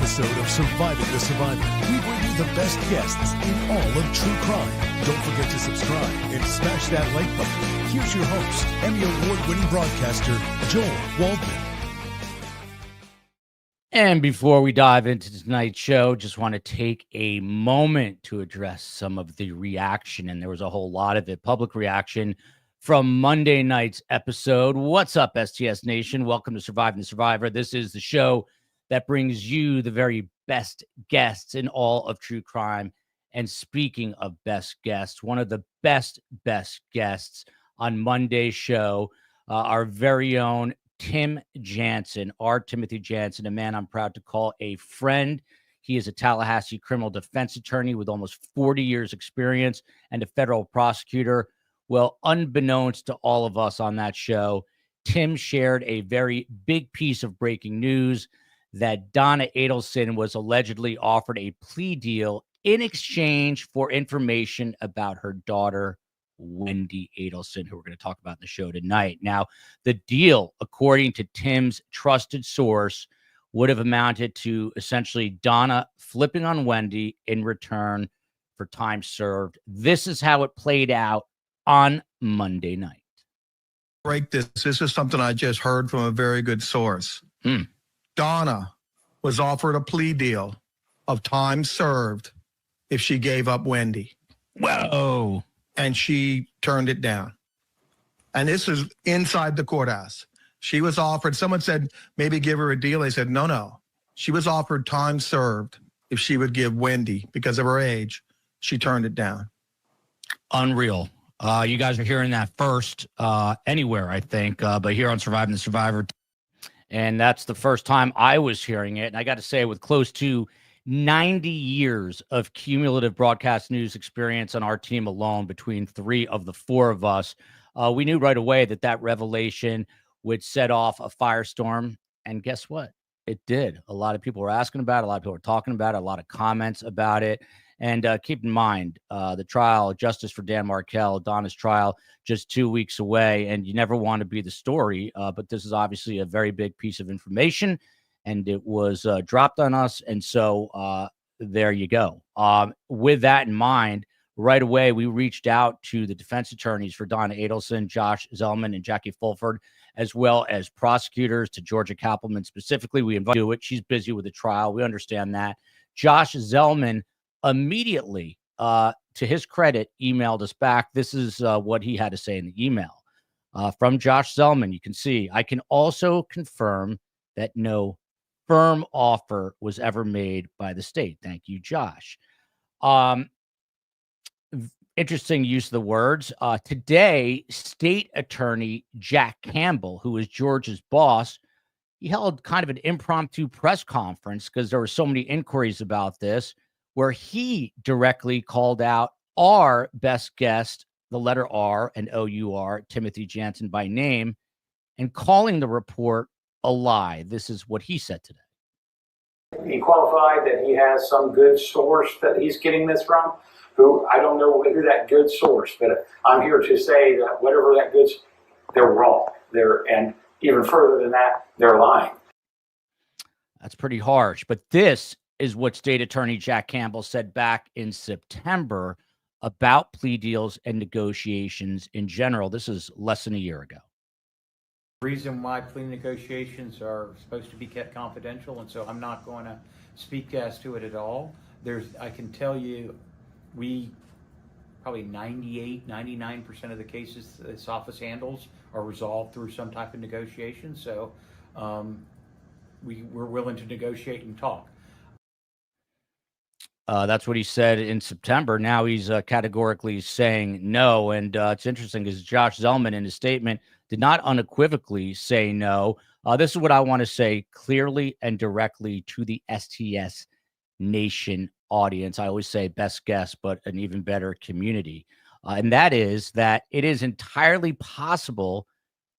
episode of Surviving the Survivor. We bring you the best guests in all of true crime. Don't forget to subscribe and smash that like button. Here's your host, Emmy Award-winning broadcaster, Joel Waldman. And before we dive into tonight's show, just want to take a moment to address some of the reaction, and there was a whole lot of it, public reaction from Monday night's episode. What's up, STS Nation? Welcome to Surviving the Survivor. This is the show that brings you the very best guests in all of true crime. And speaking of best guests, one of the best guests on Monday's show, our very own Tim Jansen, our Timothy Jansen, a man I'm proud to call a friend. He is a Tallahassee criminal defense attorney with almost 40 years experience and a federal prosecutor. Well, unbeknownst to all of us on that show, Tim shared a very big piece of breaking news that Donna Adelson was allegedly offered a plea deal in exchange for information about her daughter, Wendi Adelson, who we're going to talk about in the show tonight. Now, the deal, according to Tim's trusted source, would have amounted to essentially Donna flipping on Wendi in return for time served. This is how it played out on Monday night. Break this. This is something I just heard from a very good source. Donna was offered a plea deal of time served if she gave up Wendi. Whoa. And she turned it down. And this is inside the courthouse. She was offered, someone said, maybe give her a deal. They said, no. She was offered time served if she would give Wendi, because of her age. She turned it down. Unreal. You guys are hearing that first anywhere, I think, but here on Surviving the Survivor. And that's the first time I was hearing it. And I got to say, with close to 90 years of cumulative broadcast news experience on our team alone, between three of the four of us, we knew right away that revelation would set off a firestorm. And guess what? It did. A lot of people were asking about it. A lot of people were talking about it. A lot of comments about it. And keep in mind, the trial, justice for Dan Markel, Donna's trial, just 2 weeks away. And you never want to be the story. But this is obviously a very big piece of information. And it was dropped on us. And so there you go. With that in mind, right away, we reached out to the defense attorneys for Donna Adelson, Josh Zellman, and Jackie Fulford, as well as prosecutors, to Georgia Kappelman specifically. We invited her to do it. She's busy with the trial. We understand that. Josh Zellman immediately, to his credit, emailed us back. This is what he had to say in the email. From Josh Zellman, you can see, I can also confirm that no firm offer was ever made by the state. Thank you, Josh. Interesting use of the words. Today, state attorney Jack Campbell, who is George's boss, he held kind of an impromptu press conference because there were so many inquiries about this, where he directly called out our best guest, the letter R and O-U-R, Timothy Jansen by name, and calling the report a lie. This is what he said today. He qualified that he has some good source that he's getting this from, who I don't know who that good source, but I'm here to say that whatever that good, they're wrong. And even further than that, they're lying. That's pretty harsh. But this is what State Attorney Jack Campbell said back in September about plea deals and negotiations in general. This is less than a year ago. Reason why plea negotiations are supposed to be kept confidential, and so I'm not going to speak as to it at all. I can tell you, we probably 99% of the cases this office handles are resolved through some type of negotiation. So we're willing to negotiate and talk. That's what he said in September. Now he's categorically saying no. And it's interesting because Josh Zellman in his statement did not unequivocally say no. This is what I want to say clearly and directly to the STS Nation audience. I always say best guess, but an even better community. And that is that it is entirely possible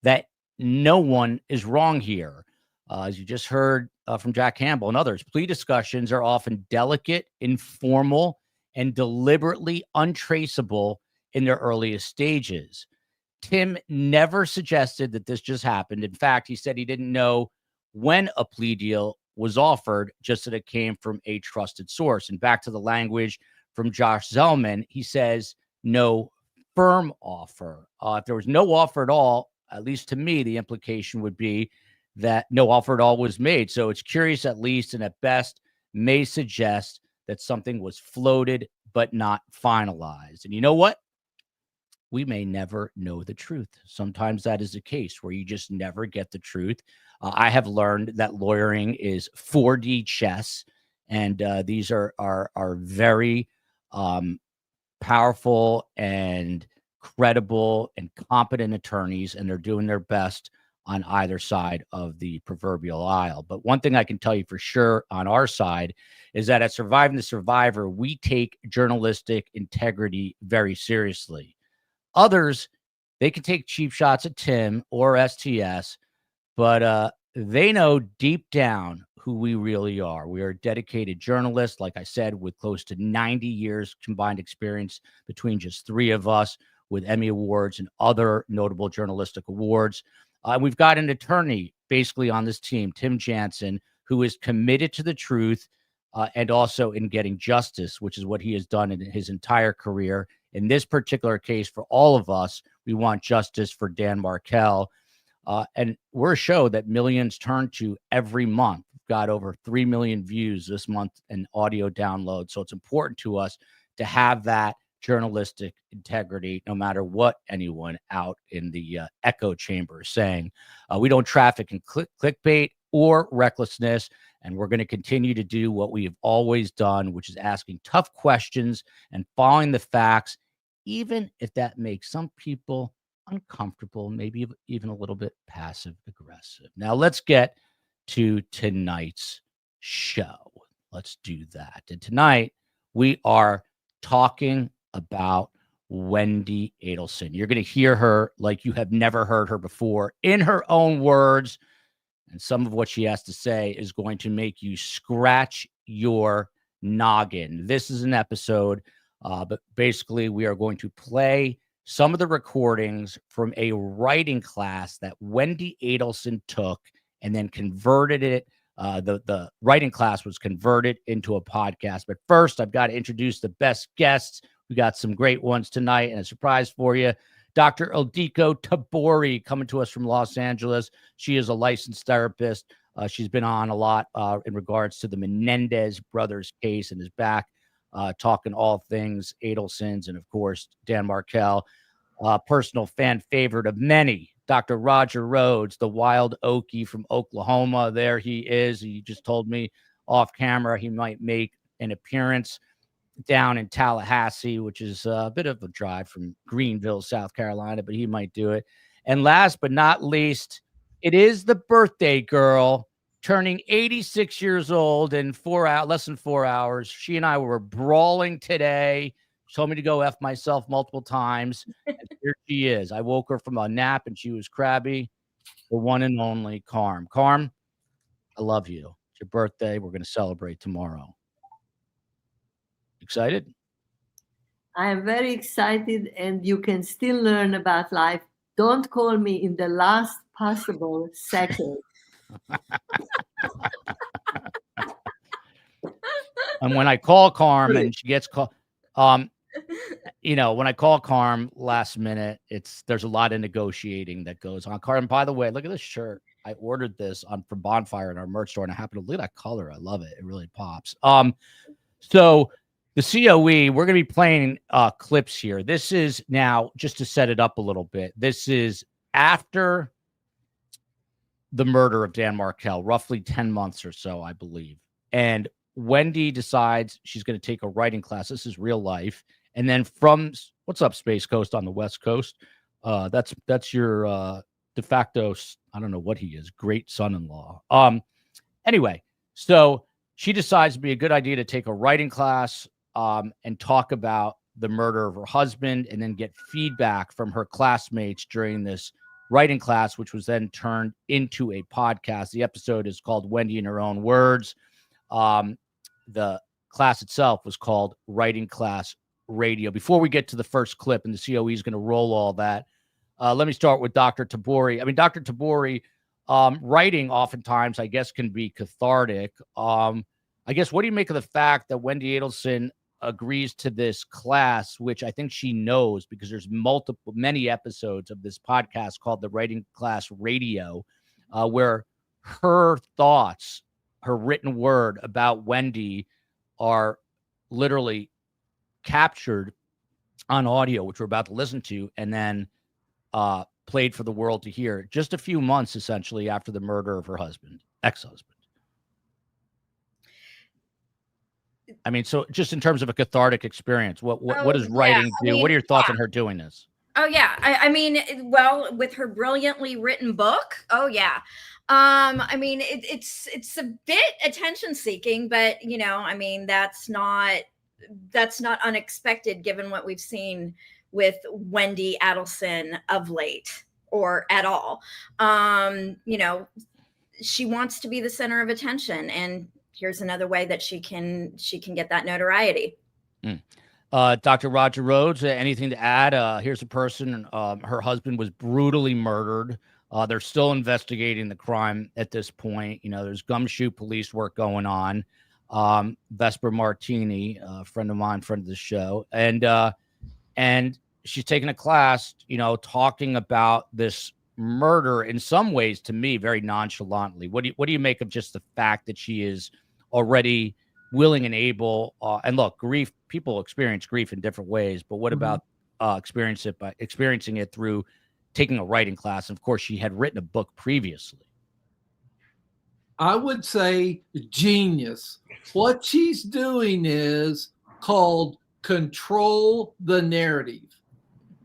that no one is wrong here. As you just heard from Jack Campbell and others, plea discussions are often delicate, informal, and deliberately untraceable in their earliest stages. Tim never suggested that this just happened. In fact, he said he didn't know when a plea deal was offered, just that it came from a trusted source. And back to the language from Josh Zellman, he says no firm offer. If there was no offer at all, at least to me, the implication would be that no offer at all was made. So it's curious, at least, and at best may suggest that something was floated but not finalized. And you know what? We may never know the truth. Sometimes that is the case where you just never get the truth. I have learned that lawyering is 4D chess, and these are very powerful and credible and competent attorneys, and they're doing their best on either side of the proverbial aisle. But one thing I can tell you for sure on our side is that at Surviving the Survivor, we take journalistic integrity very seriously. Others, they can take cheap shots at Tim or STS, but they know deep down who we really are. We are dedicated journalists, like I said, with close to 90 years combined experience between just three of us, with Emmy Awards and other notable journalistic awards. We've got an attorney basically on this team, Tim Jansen, who is committed to the truth and also in getting justice, which is what he has done in his entire career. In this particular case, for all of us, we want justice for Dan Markel. And we're a show that millions turn to every month. We've got over 3 million views this month and audio downloads. So it's important to us to have that journalistic integrity, no matter what anyone out in the echo chamber is saying. We don't traffic in clickbait or recklessness, and we're going to continue to do what we have always done, which is asking tough questions and following the facts, even if that makes some people uncomfortable, maybe even a little bit passive aggressive. Now let's get to tonight's show. Let's do that. And tonight we are talking about Wendi Adelson. You're going to hear her like you have never heard her before in her own words. And some of what she has to say is going to make you scratch your noggin. This is an episode, but basically we are going to play some of the recordings from a writing class that Wendi Adelson took and then converted it. The writing class was converted into a podcast. But first, I've got to introduce the best guests. We got some great ones tonight and a surprise for you. Dr. Ildiko Tabori coming to us from Los Angeles. She is a licensed therapist. She's been on a lot in regards to the Menendez brothers case and is back talking all things Adelsons and, of course, Dan Markel. Personal fan favorite of many, Dr. Roger Rhoades, the wild Okie from Oklahoma. There he is. He just told me off camera he might make an appearance down in Tallahassee, which is a bit of a drive from Greenville, South Carolina, but he might do it. And last but not least, it is the birthday girl turning 86 years old in less than 4 hours. She and I were brawling today. She told me to go F myself multiple times. And here she is. I woke her from a nap and she was crabby. The one and only Karm. Karm, I love you. It's your birthday. We're going to celebrate tomorrow. Excited? I am very excited, and you can still learn about life. Don't call me in the last possible second. And when I call Karm and she gets called, when I call Karm last minute, there's a lot of negotiating that goes on. Karm, by the way, look at this shirt. I ordered this from Bonfire in our merch store, and I happen to look at that color. I love it. It really pops. So the COE, we're going to be playing clips here. This is now, just to set it up a little bit, this is after the murder of Dan Markel, roughly 10 months or so, I believe. And Wendi decides she's going to take a writing class. This is real life. And then what's up, Space Coast on the West Coast? That's your de facto, I don't know what he is, great son-in-law. Anyway, so she decides it'd be a good idea to take a writing class and talk about the murder of her husband and then get feedback from her classmates during this writing class, which was then turned into a podcast. The episode is called Wendi in Her Own Words. The class itself was called Writing Class Radio. Before we get to the first clip, and the COE is going to roll all that, let me start with Dr. Tabori. I mean, Dr. Tabori, writing oftentimes, I guess, can be cathartic. I guess, what do you make of the fact that Wendi Adelson agrees to this class, which I think she knows because there's many episodes of this podcast called the Writing Class Radio, where her thoughts, her written word about Wendi are literally captured on audio, which we're about to listen to, and then played for the world to hear just a few months essentially after the murder of her husband, ex-husband. I mean, so just in terms of a cathartic experience, what does writing do? What are your thoughts on her doing this? Oh yeah. I mean, well, with her brilliantly written book. Oh yeah. I mean, it's a bit attention seeking, but I mean, that's not unexpected given what we've seen with Wendi Adelson of late, or at all. She wants to be the center of attention, and here's another way that she can get that notoriety. Dr. Roger Rhoades, anything to add? Here's a person, her husband was brutally murdered. They're still investigating the crime at this point. There's gumshoe police work going on. Vesper Martini, a friend of mine, friend of the show. And she's taking a class, talking about this murder in some ways, to me, very nonchalantly. What do you make of just the fact that she is already willing and able, and look, grief, people experience grief in different ways, but what about experiencing it through taking a writing class? And of course, she had written a book previously. I would say genius. What she's doing is called control the narrative.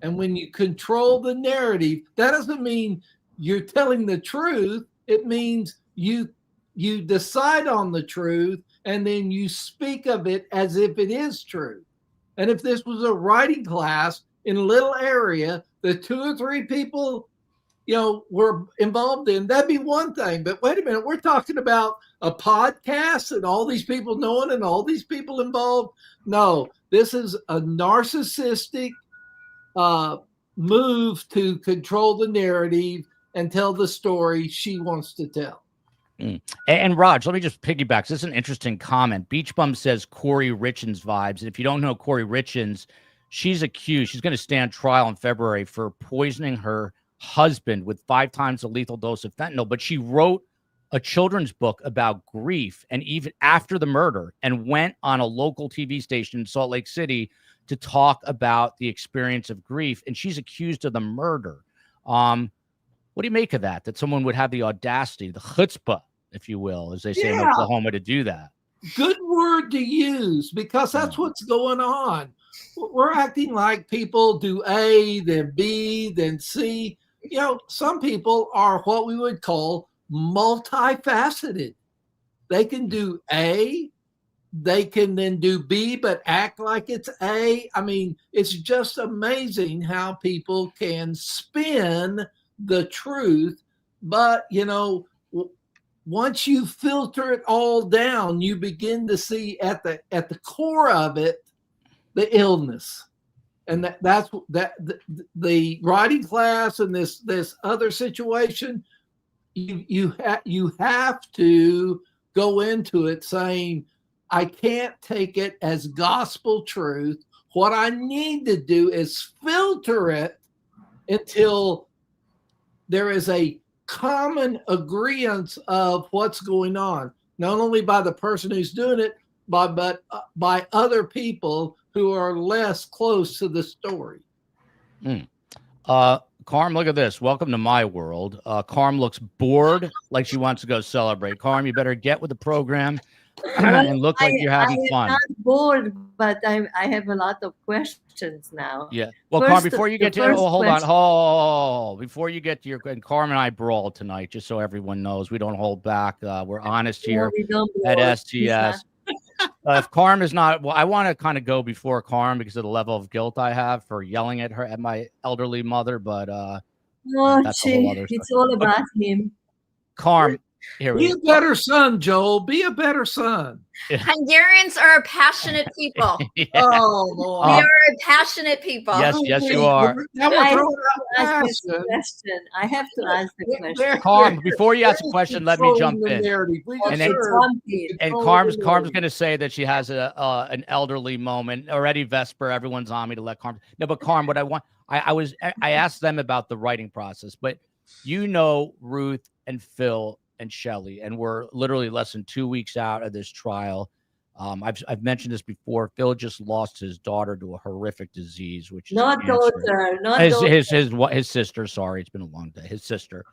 And when you control the narrative, that doesn't mean you're telling the truth. It means you decide on the truth, and then you speak of it as if it is true. And if this was a writing class in a little area that 2 or 3 people, were involved in, that'd be one thing. But wait a minute, we're talking about a podcast and all these people knowing and all these people involved. No, this is a narcissistic move to control the narrative and tell the story she wants to tell. And Raj, let me just piggyback. This is an interesting comment. Beach Bum says Corey Richins vibes. And if you don't know Corey Richins, she's accused. She's going to stand trial in February for poisoning her husband with 5 times the lethal dose of fentanyl. But she wrote a children's book about grief, and even after the murder, and went on a local TV station in Salt Lake City to talk about the experience of grief. And she's accused of the murder. What do you make of that? That someone would have the audacity, the chutzpah, if you will, as they say in Oklahoma, to do that? Good word to use, because that's what's going on. We're acting like people do A, then B, then C. Some people are what we would call multifaceted. They can do A, they can then do B, but act like it's A. I mean, it's just amazing how people can spin the truth. But, once you filter it all down, you begin to see at the core of it the illness. And that's the writing class and this other situation, you have to go into it saying, I can't take it as gospel truth. What I need to do is filter it until there is a common agreement of what's going on, not only by the person who's doing it, but by other people who are less close to the story. Karm, look at this. Welcome to my world. Karm looks bored, like she wants to go celebrate. Karm, you better get with the program and look like you're having fun. I'm not bored, but I have a lot of questions now. Yeah. Well, Karm, before you get to hold on. Before you get to your, and Karm and I brawl tonight, just so everyone knows, we don't hold back. We're honest here at STS. If Karm is not, well, I want to kind of go before Karm because of the level of guilt I have for yelling at her, at my elderly mother. But it's all about him. Karm, Here Be we a better son, Joel. Be a better son. Hungarians are passionate people. Yeah. Oh, boy. We are passionate people. Yes, you are. Now we're I have throwing to out ask this passion. question. I have to ask the question. Karm, before you ask a question, let me jump in. And then- Trumpy. And Karm's going to say that she has an elderly moment already. Vesper, everyone's on me to let Karm. No, but Karm, what I asked them about the writing process, but you know Ruth and Phil and Shelley, and we're literally less than 2 weeks out of this trial. I've mentioned this before. Phil just lost his daughter to a horrific disease, which is Not cancer. daughter, not his, daughter. his sister. Sorry, it's been a long day. His sister,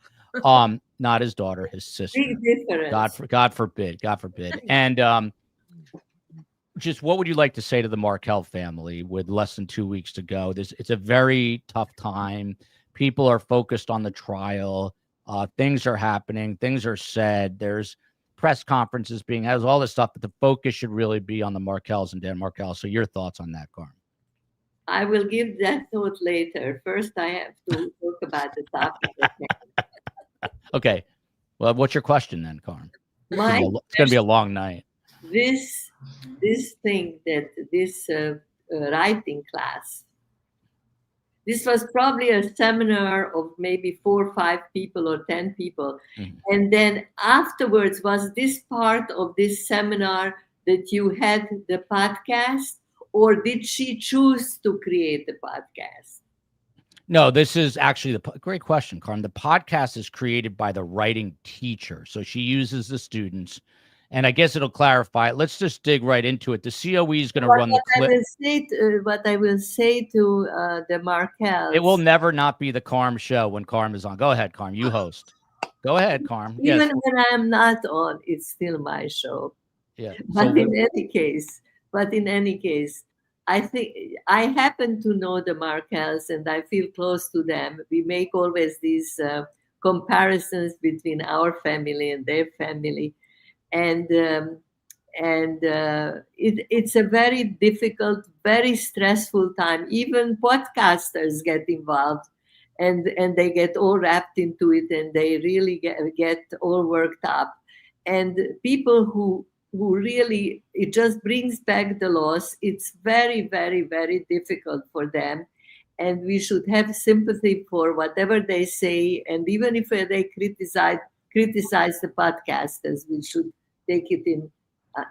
not his daughter, his sister. Big difference. God forbid. And just what would you like to say to the Markel family with less than 2 weeks to go? It's a very tough time. People are focused on the trial. Things are happening. Things are said. There's press conferences being has all this stuff, but the focus should really be on the Markels and Dan Markel. So your thoughts on that, Karm? I will give that thought later. First, I have to talk about the topic. Okay. Well, what's your question then, Karm? My It's going to be a long night. this thing that this writing class. This was probably a seminar of maybe 4 or 5 people or 10 people. Mhm. And then afterwards, was this part of this seminar that you had the podcast, or did she choose to create the podcast? No, this is actually great question, Karm. The podcast is created by the writing teacher. So she uses the students. And I guess it'll clarify it. Let's just dig right into it. The COE is going to run the clip. What I will say to the Markels. It will never not be the Karm show when Karm is on. Go ahead, Karm. You host. Go ahead, Karm. Even Yes. when I am not on, it's still my show. Yeah. But in any case, I think I happen to know the Markels and I feel close to them. We make always these comparisons between our family and their family. And it's a very difficult, very stressful time. Even podcasters get involved, and they get all wrapped into it, and they really get all worked up. And people who really, it just brings back the loss. It's very, very, very difficult for them. And we should have sympathy for whatever they say. And even if they criticize the podcasters, we should take it in.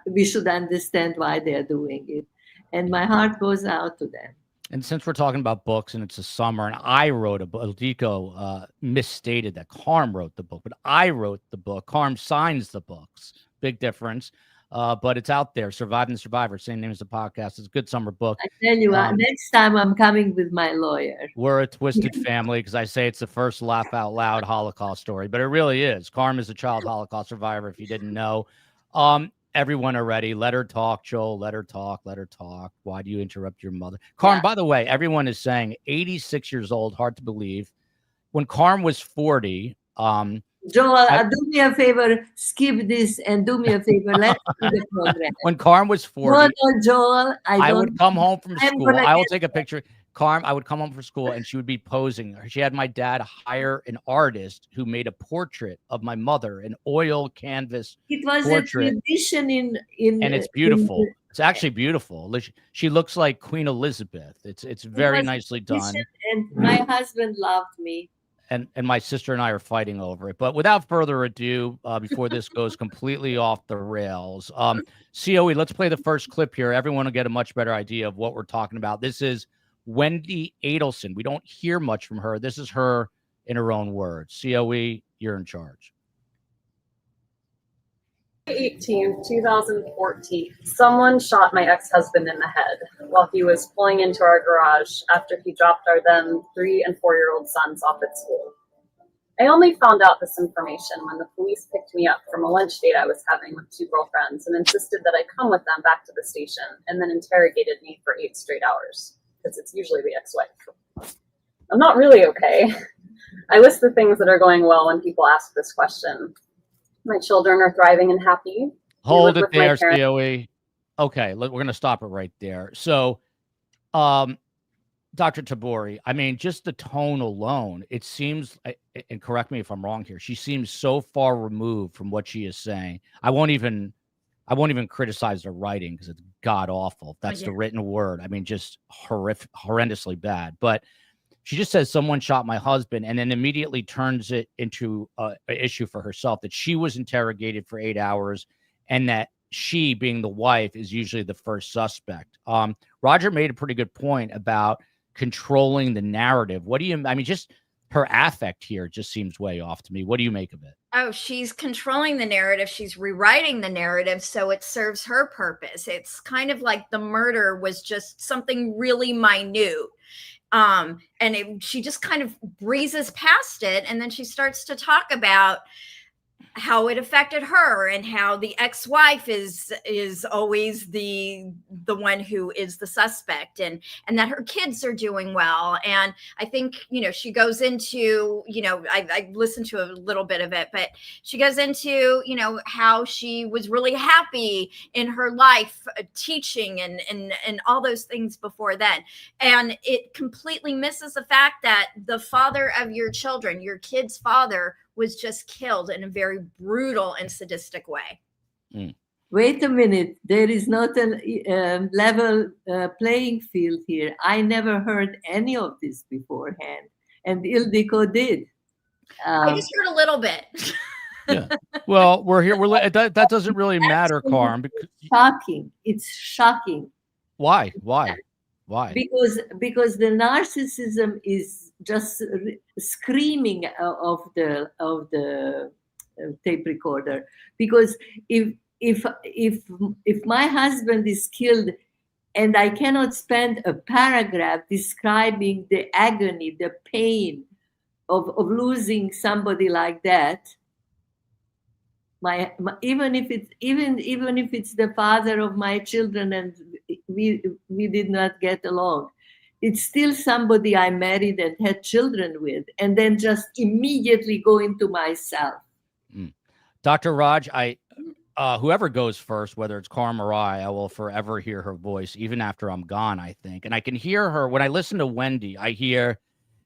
We should understand why they're doing it. And my heart goes out to them. And since we're talking about books and it's a summer, and I wrote a book, Ildiko misstated that Karm wrote the book, but I wrote the book. Karm signs the books. Big difference. But it's out there. Surviving the Survivor, same name as the podcast. It's a good summer book. I tell you, next time I'm coming with my lawyer. We're a twisted family because I say it's the first laugh out loud Holocaust story, but it really is. Karm is a child Holocaust survivor, if you didn't know. Everyone already, let her talk, Joel. Let her talk. Why do you interrupt your mother? Karm, yeah. By the way, everyone is saying 86 years old, hard to believe. When Karm was 40, Joel, do me a favor, skip this and do me a favor. Let's do the program. When Karm was 40, no, Joel, I would come home from school. I will take a picture. Karm, I would come home from school and she would be posing. She had my dad hire an artist who made a portrait of my mother, an oil canvas It was portrait. A tradition in and it's beautiful. It's actually beautiful. She looks like Queen Elizabeth. It's very nicely done. And my husband loved me. And my sister and I are fighting over it. But without further ado, before this goes completely off the rails, COE, let's play the first clip here. Everyone will get a much better idea of what we're talking about. This is Wendi Adelson. We don't hear much from her. This is her in her own words. COE, you're in charge. 18, 2014, someone shot my ex-husband in the head while he was pulling into our garage after he dropped our then 3- and 4-year-old sons off at school. I only found out this information when the police picked me up from a lunch date I was having with 2 girlfriends and insisted that I come with them back to the station and then interrogated me for 8 straight hours, because it's usually the ex-wife. I'm not really okay. I list the things that are going well when people ask this question. My children are thriving and happy. Hold it there, COE. Okay, we're going to stop it right there. So Dr. Tabori, I mean, just the tone alone, it seems, and correct me if I'm wrong here, she seems so far removed from what she is saying. I won't even criticize the writing because it's god awful. That's the written word. I mean, just horrendously bad. But she just says someone shot my husband, and then immediately turns it into an issue for herself, that she was interrogated for 8 hours, and that she, being the wife, is usually the first suspect. Roger made a pretty good point about controlling the narrative. What do you, I mean, just her affect here just seems way off to me. What do you make of it? Oh, she's controlling the narrative. She's rewriting the narrative so it serves her purpose. It's kind of like the murder was just something really minute. She just kind of breezes past it, and then she starts to talk about how it affected her and how the ex-wife is always the one who is the suspect, and that her kids are doing well. And I think, she goes into, I listened to a little bit of it, but she goes into, how she was really happy in her life teaching and all those things before then. And it completely misses the fact that the father of your children, your kid's father, was just killed in a very brutal and sadistic way. Wait a minute. There is not a level playing field here. I never heard any of this beforehand, and Ildiko did. I just heard a little bit. Yeah. Well, we're here. That doesn't really matter, Karm. Shocking. It's shocking. Why? Because the narcissism is just screaming of the tape recorder. Because if my husband is killed and I cannot spend a paragraph describing the agony, the pain of losing somebody like that, even if it's the father of my children and we did not get along, it's still somebody I married and had children with, and then just immediately go into myself. Dr. Raj, whoever goes first, whether it's Karm or I will forever hear her voice, even after I'm gone, I think. And I can hear her when I listen to Wendi. I hear,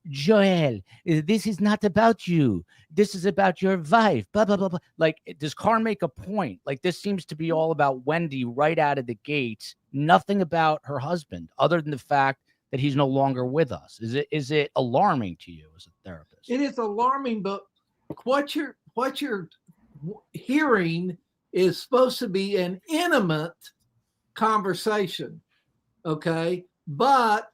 Joel, this is not about you. This is about your wife. Blah, blah, blah, blah. Like, does Karm make a point? Like, this seems to be all about Wendi right out of the gates. Nothing about her husband, other than the fact that he's no longer with us. Is it alarming to you as a therapist? It is alarming, but what you're hearing is supposed to be an intimate conversation, okay? But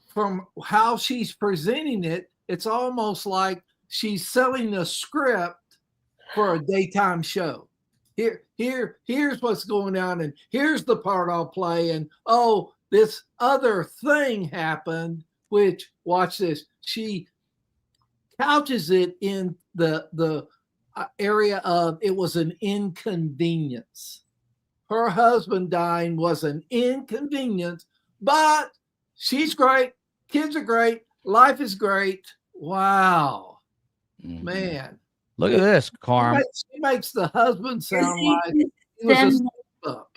from how she's presenting it, it's almost like she's selling a script for a daytime show. Here's what's going on, and here's the part I'll play, and this other thing happened, which, watch this, she couches it in the area of it was an inconvenience. Her husband dying was an inconvenience, but she's great. Kids are great. Life is great. Wow. Man. Look at this, Karm. She makes the husband sound like he was a slip-up.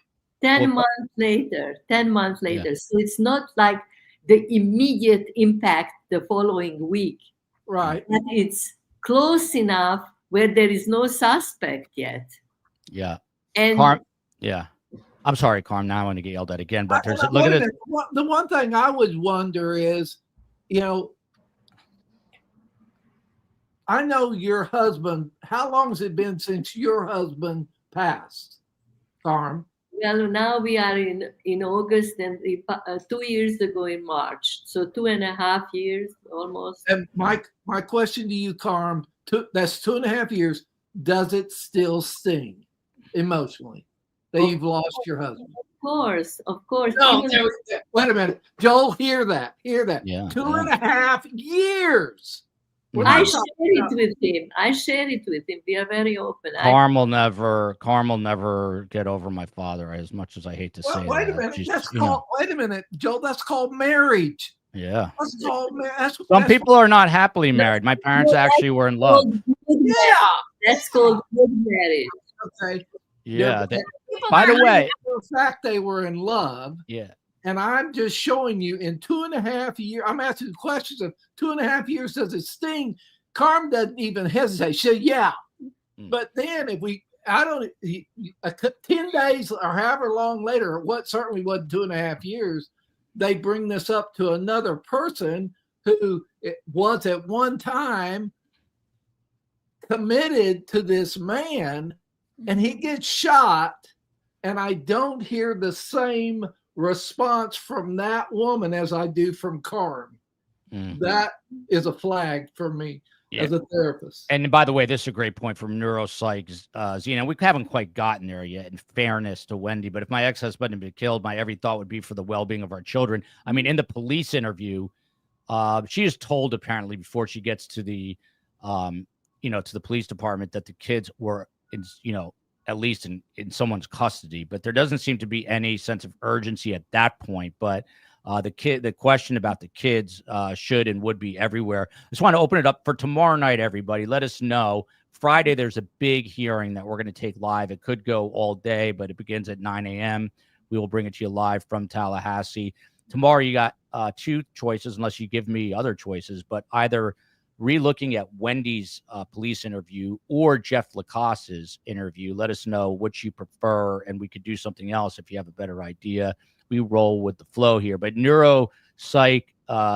10 months later. Yeah. So it's not like the immediate impact the following week. Right. But it's close enough where there is no suspect yet. Yeah. And Karm, yeah. I'm sorry, Karm. Now I want to get yelled at again, but look at it. The one thing I would wonder is, I know your husband. How long has it been since your husband passed, Karm? Well, now we are in August, and 2 years ago in March. So 2.5 years almost. And my question to you, Karm, that's 2.5 years. Does it still sting emotionally that you've lost your husband? Of course. No, wait a minute. Joel, hear that. Yeah, 2.5 years. I share it with him. We are very open. Karm will never get over my father, as much as I hate to say wait that. A minute. Wait a minute, Joel. That's called marriage. Yeah. That's called marriage. Some people are not happily married. My parents actually were in love. Yeah. That's called good marriage. Okay. Yeah. By the way, the fact they were in love. Yeah. And I'm just showing you in 2.5 years, I'm asking questions of 2.5 years, does it sting? Karm doesn't even hesitate. She said, yeah. But then if 10 days or however long later, what certainly wasn't 2.5 years, they bring this up to another person who was at one time committed to this man, and he gets shot, and I don't hear the same response from that woman as I do from Karm. That is a flag for me as a therapist. And by the way, this is a great point from neuropsych. Zena, we haven't quite gotten there yet, in fairness to Wendi, but if my ex-husband had been killed, my every thought would be for the well-being of our children. I mean, in the police interview, she is told apparently before she gets to the, to the police department that the kids were, at least in someone's custody, but there doesn't seem to be any sense of urgency at that point. But the question about the kids should and would be everywhere. I just want to open it up for tomorrow night, everybody. Let us know. Friday, there's a big hearing that we're going to take live. It could go all day, but it begins at 9 a.m. We will bring it to you live from Tallahassee. Tomorrow, you got two choices, unless you give me other choices, but either re-looking at Wendi's police interview or Jeff Lacosse's interview. Let us know what you prefer, and we could do something else if you have a better idea. We roll with the flow here. But neuropsych,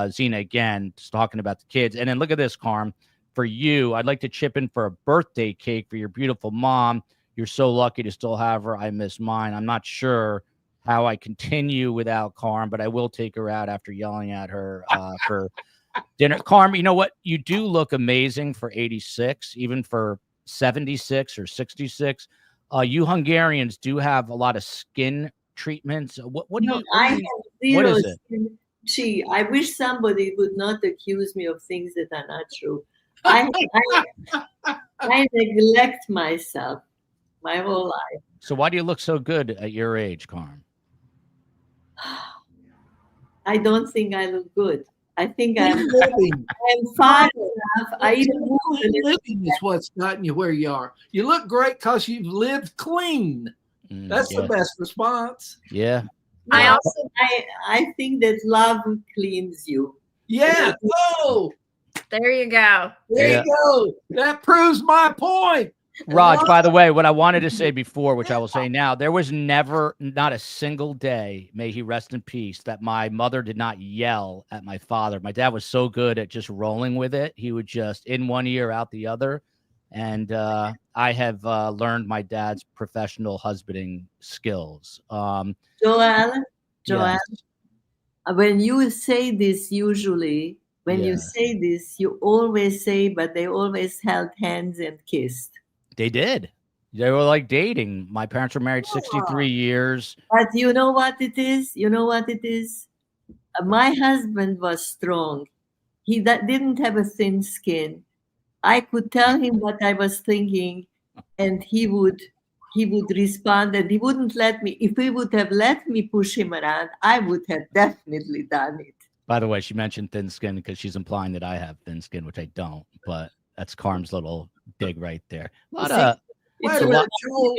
Zena, again, just talking about the kids. And then look at this, Karm. For you, I'd like to chip in for a birthday cake for your beautiful mom. You're so lucky to still have her. I miss mine. I'm not sure how I continue without Karm, but I will take her out after yelling at her for dinner. Karm, you know what? You do look amazing for 86, even for 76 or 66. You Hungarians do have a lot of skin treatments. What do you? I have zero what is it? skin. I wish somebody would not accuse me of things that are not true. I neglect myself my whole life. So why do you look so good at your age, Karm? I don't think I look good. I think I'm fine enough. I even living is what's gotten you where you are. You look great because you've lived clean. That's the best response. Yeah. I think that love cleans you. Yeah. Oh, there you go. There you go. That proves my point. Raj, by the way, what I wanted to say before, which I will say now, there was never, not a single day, may he rest in peace, that my mother did not yell at my father. My dad was so good at just rolling with it. He would just in one ear, out the other. And I have learned my dad's professional husbanding skills. Joelle, yes. When you say this, usually, when you say this, you always say, but they always held hands and kissed. They did. They were like dating. My parents were married 63 years. But you know what it is? You know what it is? My husband was strong. He didn't have a thin skin. I could tell him what I was thinking, and he would respond, and he wouldn't let me. If he would have let me push him around, I would have definitely done it. By the way, she mentioned thin skin because she's implying that I have thin skin, which I don't, but that's Karm's little dig right there. Wait a minute,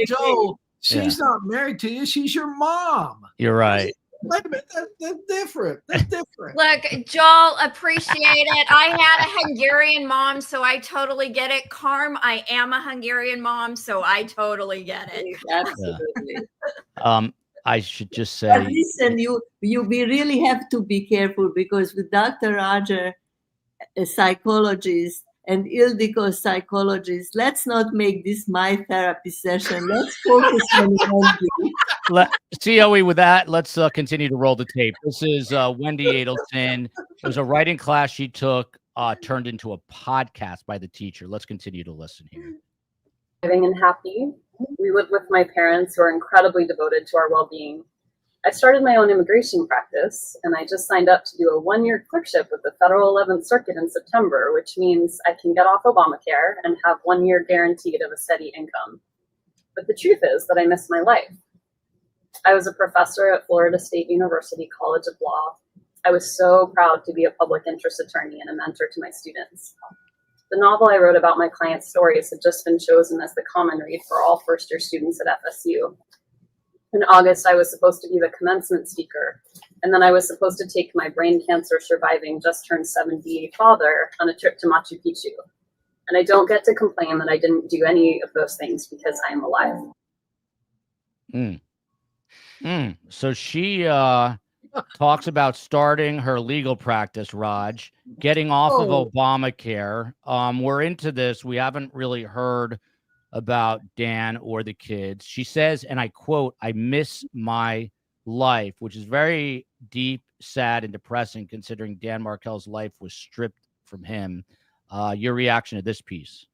Joel, she's not married to you. She's your mom. You're right. Wait a minute, that's different. That's different. Look, Joel, appreciate it. I had a Hungarian mom, so I totally get it. Karm, I am a Hungarian mom, so I totally get it. Absolutely. I should just say. But listen, we really have to be careful, because with Dr. Roger, a psychologist, and Ildiko, psychologist, let's not make this my therapy session. Let's focus on Wendi. COE, with that, let's continue to roll the tape. This is Wendi Adelson. It was a writing class she took, turned into a podcast by the teacher. Let's continue to listen here. Living and happy. We live with my parents, who are incredibly devoted to our well-being. I started my own immigration practice, and I just signed up to do a one-year clerkship with the Federal 11th Circuit in September, which means I can get off Obamacare and have 1 year guaranteed of a steady income. But the truth is that I miss my life. I was a professor at Florida State University College of Law. I was so proud to be a public interest attorney and a mentor to my students. The novel I wrote about my clients' stories had just been chosen as the common read for all first-year students at FSU. In August, I was supposed to be the commencement speaker, And then I was supposed to take my brain cancer surviving, just turned 70 father on a trip to Machu Picchu. And I don't get to complain that I didn't do any of those things because I am alive. So she talks about starting her legal practice, Raj, getting off of Obamacare. We're into this. We haven't really heard about Dan or the kids. She says, and I quote, "I miss my life," which is very deep, sad, and depressing considering Dan Markel's life was stripped from him. Your reaction to this piece?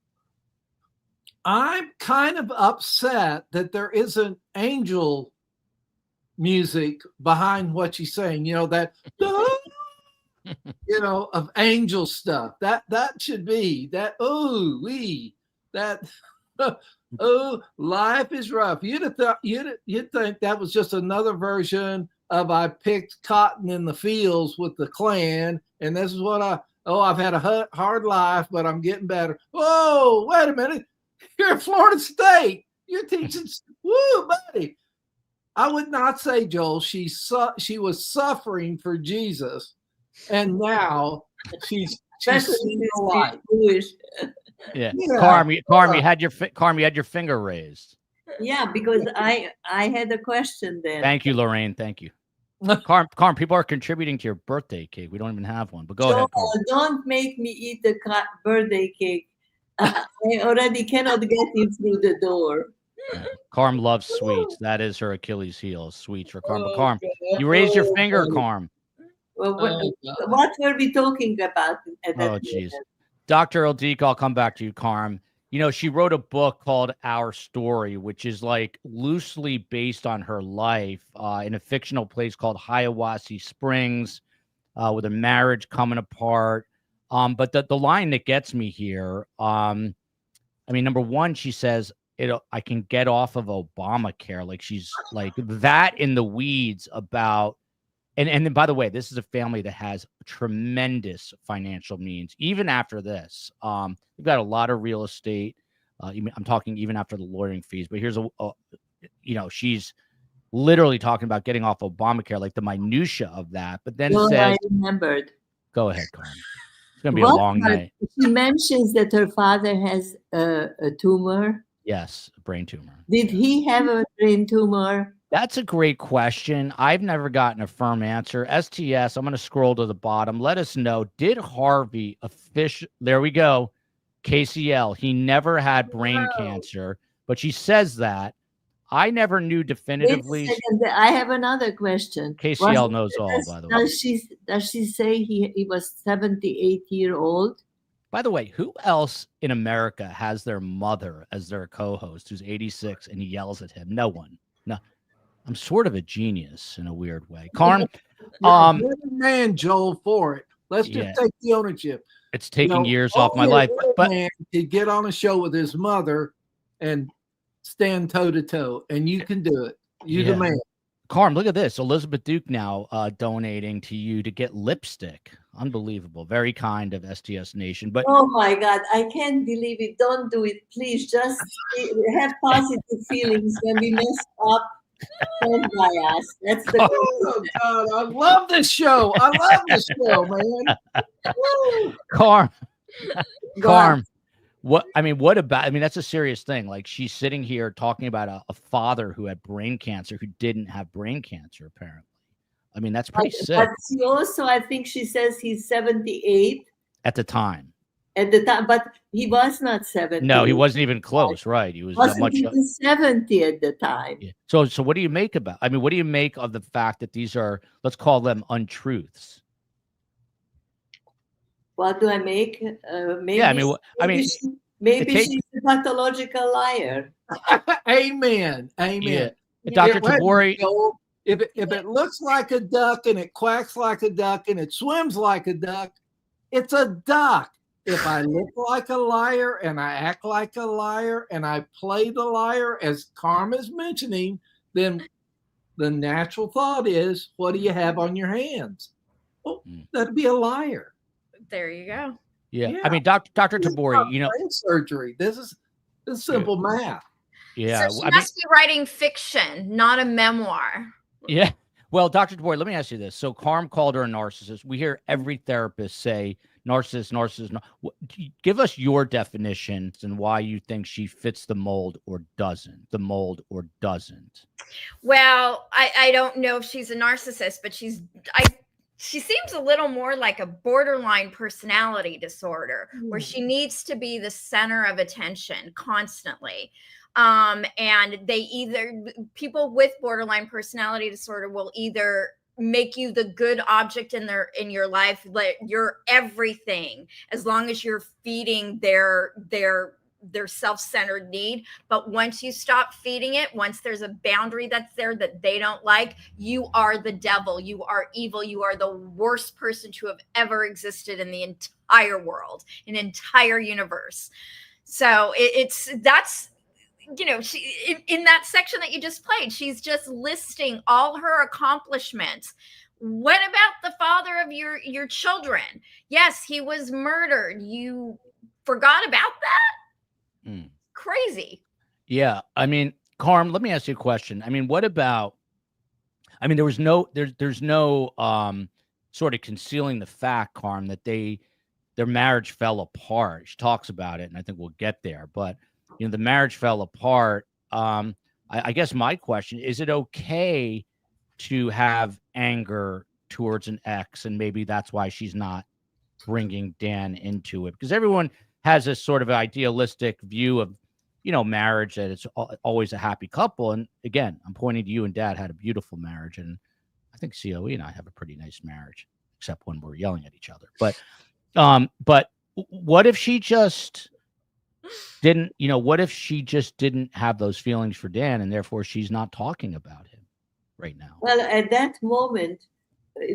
I'm kind of upset that there isn't angel music behind what she's saying. You know, that you know, of angel stuff. That should be that. Oh, that. Oh, life is rough. You'd think that was just another version of I picked cotton in the fields with the Klan, and this is what I've had a hard life, but I'm getting better. Oh, wait a minute. You're at Florida State. You're teaching. Woo, buddy. I would not say, Joel, she was suffering for Jesus, and now she's seen the light. Yeah. Karm, you had your finger raised. Yeah, because I had a question then. Thank you, Lorraine. Thank you. Karm, people are contributing to your birthday cake. We don't even have one, but go ahead. Karm. Don't make me eat the birthday cake. I already cannot get in through the door. Karm loves sweets. That is her Achilles heel, sweets for Karm. But Karm, you raised your finger, Karm. Well, what were we talking about at that Oh, jeez. Dr. Eldik, I'll come back to you, Karm. You know, she wrote a book called Our Story, which is like loosely based on her life in a fictional place called Hiawassee Springs with a marriage coming apart. But the line that gets me here, I mean, number one, she says, I can get off of Obamacare. Like she's like that in the weeds about. And then, by the way, this is a family that has tremendous financial means. Even after this, we've got a lot of real estate. I'm talking even after the lawyering fees. But here's she's literally talking about getting off Obamacare, like the minutia of that. But then says, I remembered. Go ahead, Karm. It's gonna be a long night. She mentions that her father has a tumor. Yes, a brain tumor. Did he have a brain tumor? That's a great question. I've never gotten a firm answer. STS, I'm going to scroll to the bottom. Let us know. Did Harvey there we go. KCL. He never had brain cancer, but she says that. I never knew definitively. I have another question. KCL knows all, by the way. Does she say he was 78-year-old? By the way, who else in America has their mother as their co-host who's 86 and he yells at him? No one. No. I'm sort of a genius in a weird way. Karm, you're the man, Joel, for it. Let's just take the ownership. It's taking years off my life. But man, to get on a show with his mother and stand toe to toe, and you can do it. You're the man. Karm, look at this. Elizabeth Duke now donating to you to get lipstick. Unbelievable. Very kind of STS Nation. But oh my God, I can't believe it. Don't do it. Please just have positive feelings when we mess up. By us. That's the oh God, I love this show. I love this show, man. Karm. What about, that's a serious thing. Like she's sitting here talking about a father who had brain cancer who didn't have brain cancer, apparently. That's pretty sick. But she also, I think she says he's 78. At the time. But he was not 70. No, he wasn't even close, right? He was much even 70 at the time. Yeah. So what do you make about? What do you make of the fact that these are, let's call them untruths? What do I make? Maybe she's a pathological liar. Amen. Yeah. Dr. Tabori. If it looks like a duck and it quacks like a duck and it swims like a duck, it's a duck. If I look like a liar and I act like a liar and I play the liar, as Karm is mentioning, then the natural thought is, what do you have on your hands? Well, that'd be a liar. There you go. Yeah. Dr. Tabori, brain surgery. This is simple math. Yeah. So she must be writing fiction, not a memoir. Yeah. Well, Dr. DeBoer, let me ask you this. So Karm called her a narcissist. We hear every therapist say narcissist, narcissist. Give us your definition and why you think she fits the mold or doesn't. The mold or doesn't. Well, I don't know if she's a narcissist, but she seems a little more like a borderline personality disorder where she needs to be the center of attention constantly. And people with borderline personality disorder will either make you the good object in your life, like you're everything, as long as you're feeding their self-centered need. But once you stop feeding it, once there's a boundary that's there that they don't like, you are the devil, you are evil, you are the worst person to have ever existed in the entire world, an entire universe. So that's she in that section that you just played, she's just listing all her accomplishments. What about the father of your children? Yes, he was murdered. You forgot about that? Crazy. Yeah. I mean, Karm, let me ask you a question. I mean, what about, there's no sort of concealing the fact, Karm, that their marriage fell apart. She talks about it, and I think we'll get there, but the marriage fell apart. I guess my question, is it okay to have anger towards an ex? And maybe that's why she's not bringing Dan into it, because everyone has this sort of idealistic view of, marriage, that it's always a happy couple. And again, I'm pointing to you and Dad had a beautiful marriage. And I think COE and I have a pretty nice marriage, except when we're yelling at each other. But what if she just didn't, what if she just didn't have those feelings for Dan, and therefore she's not talking about him right now? Well, at that moment,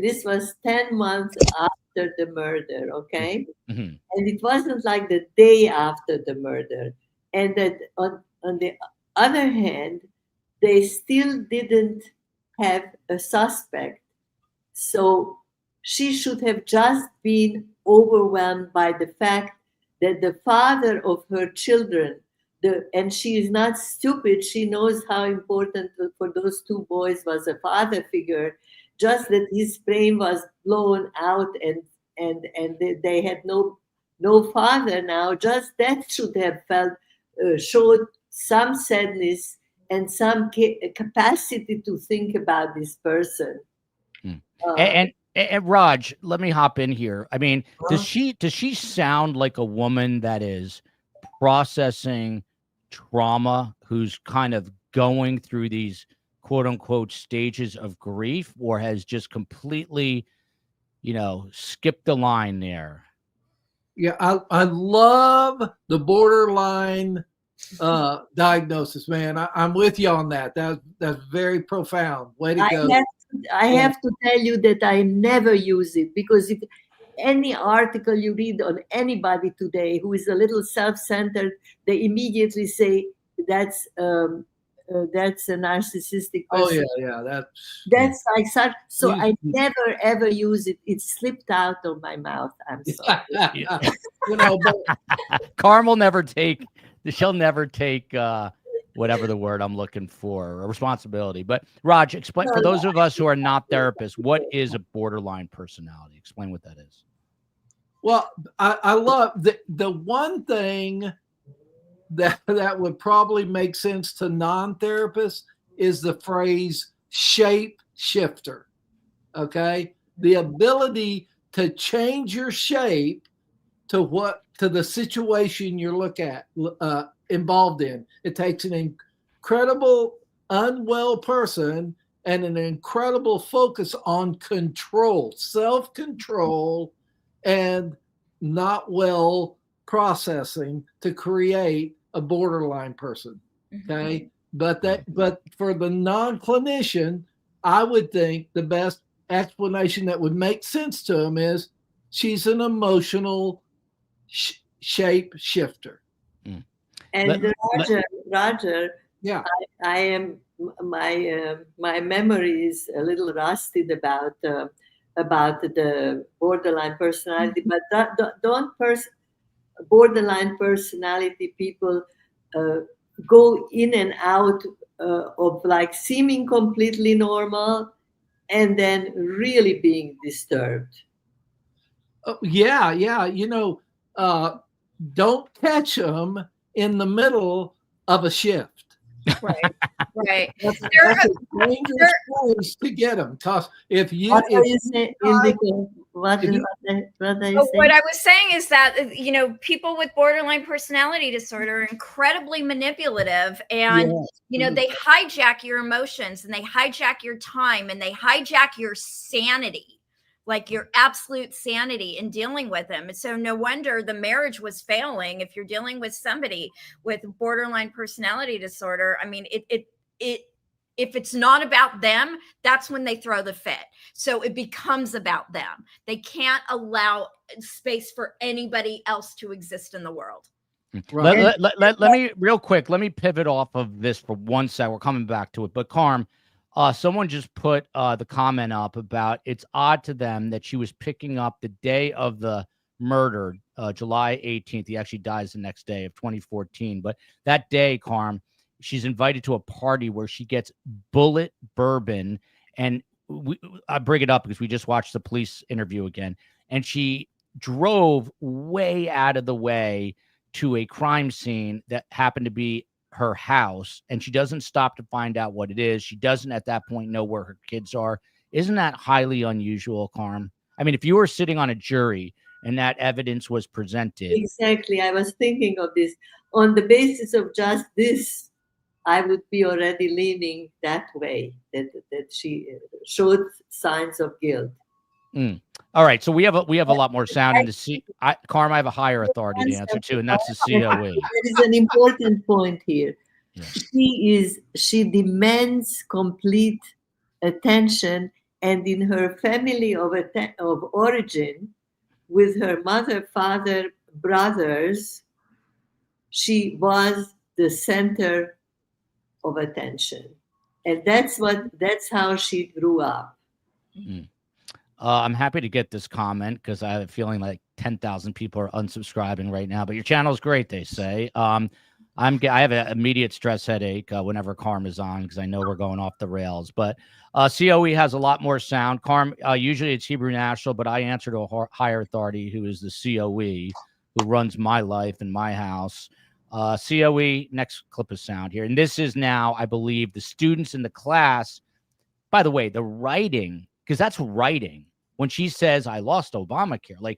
this was 10 months after the murder, okay? Mm-hmm. And it wasn't like the day after the murder. And that on the other hand, they still didn't have a suspect. So she should have just been overwhelmed by the fact that the father of her children, and she is not stupid, she knows how important for those two boys was a father figure, just that his brain was blown out and they had no father now. Just that should have showed some sadness and some capacity to think about this person. And Raj, let me hop in here. I mean, does she sound like a woman that is processing trauma, who's kind of going through these quote unquote stages of grief, or has just completely, skipped the line there? Yeah, I love the borderline diagnosis, man. I'm with you on that. That's very profound. Way to go. I have to tell you that I never use it, because if any article you read on anybody today who is a little self-centered, they immediately say that's a narcissistic person. Oh yeah, that's like such. So I never ever use it. It slipped out of my mouth. I'm sorry. Karm will never take. She'll never take. Whatever the word I'm looking for, a responsibility. But Raj, explain for those of us who are not therapists, what is a borderline personality? Explain what that is. Well, I love the one thing that would probably make sense to non-therapists is the phrase shape shifter. Okay. The ability to change your shape to the situation you're involved in. It takes an incredible unwell person and an incredible focus on control, self-control, and not well processing to create a borderline person. Okay. Mm-hmm. But for the non-clinician, I would think the best explanation that would make sense to them is she's an emotional shape shifter. Mm. And Roger, yeah, I am my memory is a little rusted about the borderline personality, but borderline personality people go in and out of like seeming completely normal and then really being disturbed. Yeah. Don't catch them in the middle of a shift. Right. That's a dangerous place to get them. Because if you, What are you saying, Indigo? What are you What saying? I was saying is that, people with borderline personality disorder are incredibly manipulative, and they hijack your emotions, and they hijack your time, and they hijack your sanity, like your absolute sanity in dealing with them. And so no wonder the marriage was failing. If you're dealing with somebody with borderline personality disorder, I mean, if it's not about them, that's when they throw the fit. So it becomes about them. They can't allow space for anybody else to exist in the world. Right. Let me real quick. Let me pivot off of this for 1 sec. We're coming back to it. But Karm, someone just put the comment up about it's odd to them that she was picking up the day of the murder, July 18th. He actually dies the next day of 2014. But that day, Karm, she's invited to a party where she gets bullet bourbon. And I bring it up because we just watched the police interview again. And she drove way out of the way to a crime scene that happened to be her house. And she doesn't stop to find out what it is. She doesn't at that point know where her kids are. Isn't that highly unusual, Karm? I mean, if you were sitting on a jury and that evidence was presented. Exactly. I was thinking of this. On the basis of just this, I would be already leaning that way, that she showed signs of guilt. All right, so we have a lot more sound in the Karm, I have a higher authority to answer to, and that's the COE. There is an important point here. Yeah. She demands complete attention, and in her family of origin, with her mother, father, brothers, she was the center of attention, and that's how she grew up. I'm happy to get this comment because I have a feeling like 10,000 people are unsubscribing right now. But your channel is great, they say. I have an immediate stress headache whenever Karm is on because I know we're going off the rails. But COE has a lot more sound. Karm, usually it's Hebrew National, but I answer to a higher authority who is the COE, who runs my life and my house. COE, next clip of sound here. And this is now, I believe, the students in the class. By the way, the writing, because that's writing. When she says, I lost Obamacare,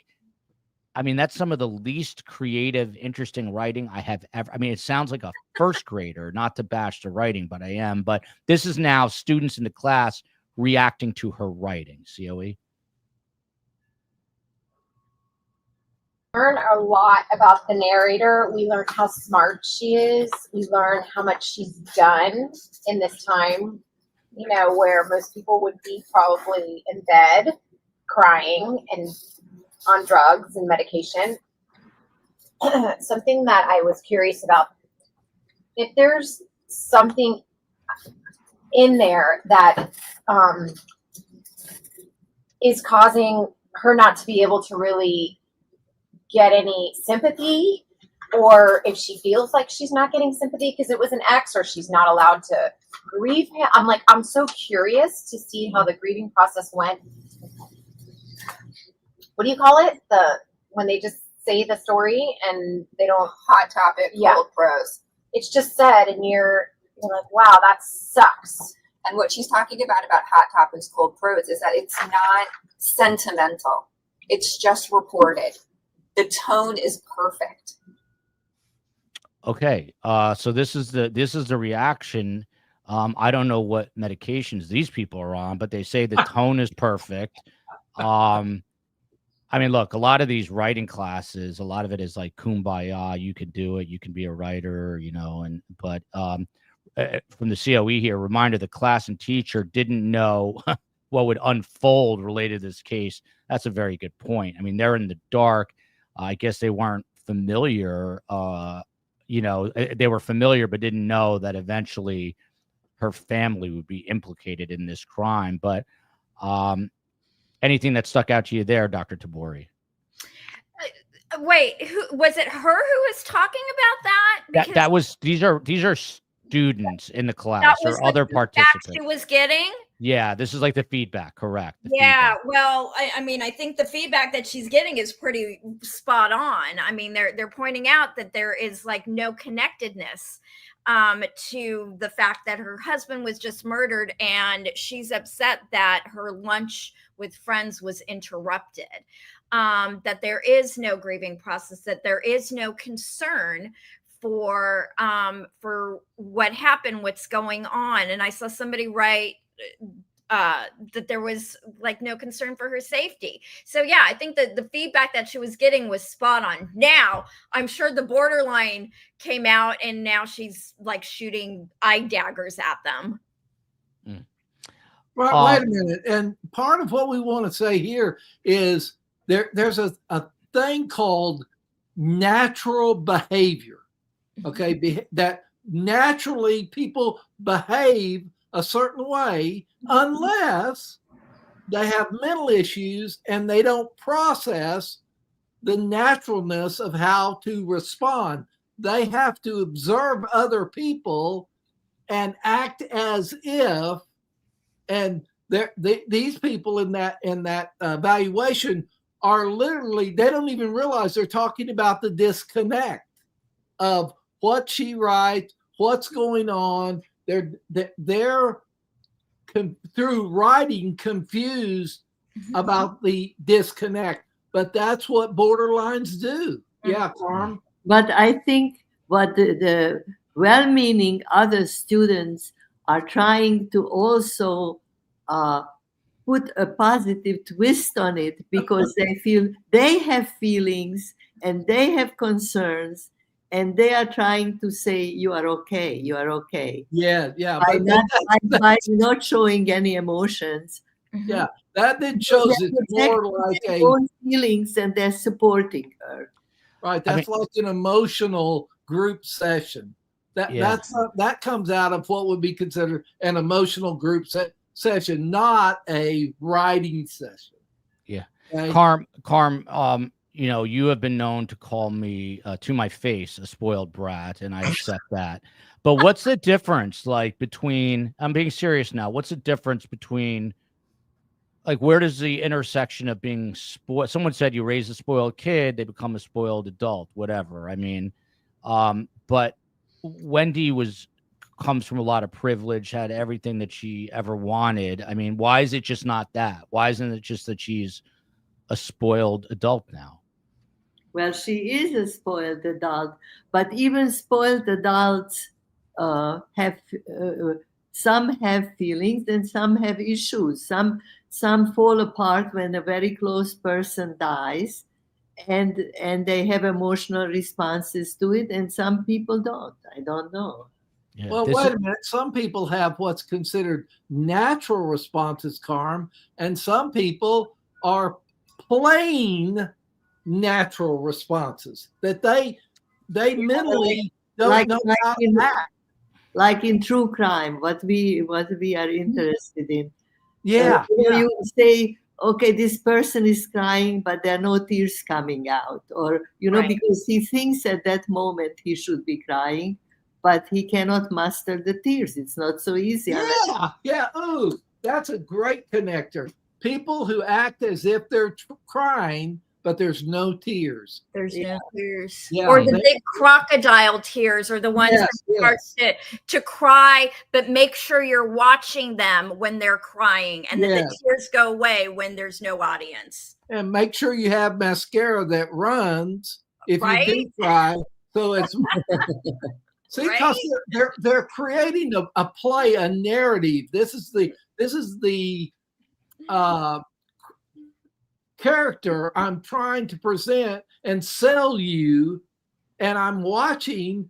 that's some of the least creative, interesting writing I have ever. It sounds like a first grader, not to bash the writing, but I am. But this is now students in the class reacting to her writing. COE. Learn a lot about the narrator. We learn how smart she is. We learn how much she's done in this time, where most people would be probably in bed crying and on drugs and medication. Something that I was curious about, if there's something in there that is causing her not to be able to really get any sympathy, or if she feels like she's not getting sympathy because it was an ex, or she's not allowed to grieve him. I'm so curious to see how the grieving process went. What do you call it? When they just say the story and they don't hot topic, cold prose. It's just said, and you're like, wow, that sucks. And what she's talking about hot topics, cold prose, is that it's not sentimental. It's just reported. The tone is perfect. Okay, so this is the reaction. I don't know what medications these people are on, but they say the tone is perfect. Look, a lot of these writing classes, a lot of it is like kumbaya. You could do it. You can be a writer, but from the COE here, reminder, the class and teacher didn't know what would unfold related to this case. That's a very good point. They're in the dark. I guess they weren't familiar. They were familiar, but didn't know that eventually her family would be implicated in this crime. But anything that stuck out to you there, Dr. Tabori? Wait, who was it? Her who was talking about that? That was these are students in the class or other participants. She was getting. Yeah, this is like the feedback, correct? The Yeah, feedback. well, I mean, I think the feedback that she's getting is pretty spot on. I mean, they're pointing out that there is like no connectedness to the fact that her husband was just murdered, and she's upset that her lunch with friends was interrupted. That there is no grieving process, that there is no concern for what happened, what's going on. And I saw somebody write that there was like no concern for her safety. So yeah, I think that the feedback that she was getting was spot on. Now, I'm sure the borderline came out and now she's like shooting eye daggers at them. Right, wait a minute. And part of what we want to say here is there's a thing called natural behavior. Okay, that naturally people behave a certain way unless they have mental issues and they don't process the naturalness of how to respond. They have to observe other people and act as if, and these people in that evaluation are literally, they don't even realize they're talking about the disconnect of what she writes, what's going on. They're through writing confused about the disconnect, but that's what borderlines do. Yeah, Karm. But I think what the well-meaning other students are trying to also put a positive twist on it, because they feel they have feelings and they have concerns, and they are trying to say, you are okay, you are okay. Yeah. By not showing any emotions. Yeah, that then shows it's more like their own feelings, and they're supporting her. Right, that's like an emotional group session. That comes out of what would be considered an emotional group session, not a writing session. Yeah, okay? Karm, you know, you have been known to call me to my face a spoiled brat, and I accept that. But what's the difference, like, between? I'm being serious now. What's the difference between, like, where does the intersection of being spoiled? Someone said you raise a spoiled kid, they become a spoiled adult, whatever. I mean, but Wendi comes from a lot of privilege, had everything that she ever wanted. I mean, why is it just not that? Why isn't it just that she's a spoiled adult now? Well, she is a spoiled adult, but even spoiled adults have some have feelings and some have issues. Some fall apart when a very close person dies, and they have emotional responses to it, and some people don't. I don't know. Yeah, well, wait a minute. Some people have what's considered natural responses, Karm, and some people are plain natural responses that they mentally don't know how to act. Like in true crime, what we are interested in. Yeah, you say, okay, this person is crying, but there are no tears coming out, or because he thinks at that moment he should be crying, but he cannot muster the tears. It's not so easy. Yeah. Oh, that's a great connector. People who act as if they're crying, but there's no tears. There's no tears. Yeah, or the big crocodile tears, or the ones that start to cry, but make sure you're watching them when they're crying, and that the tears go away when there's no audience. And make sure you have mascara that runs if you do cry. So it's see, because they're creating a play, a narrative. This is the character I'm trying to present and sell you, and I'm watching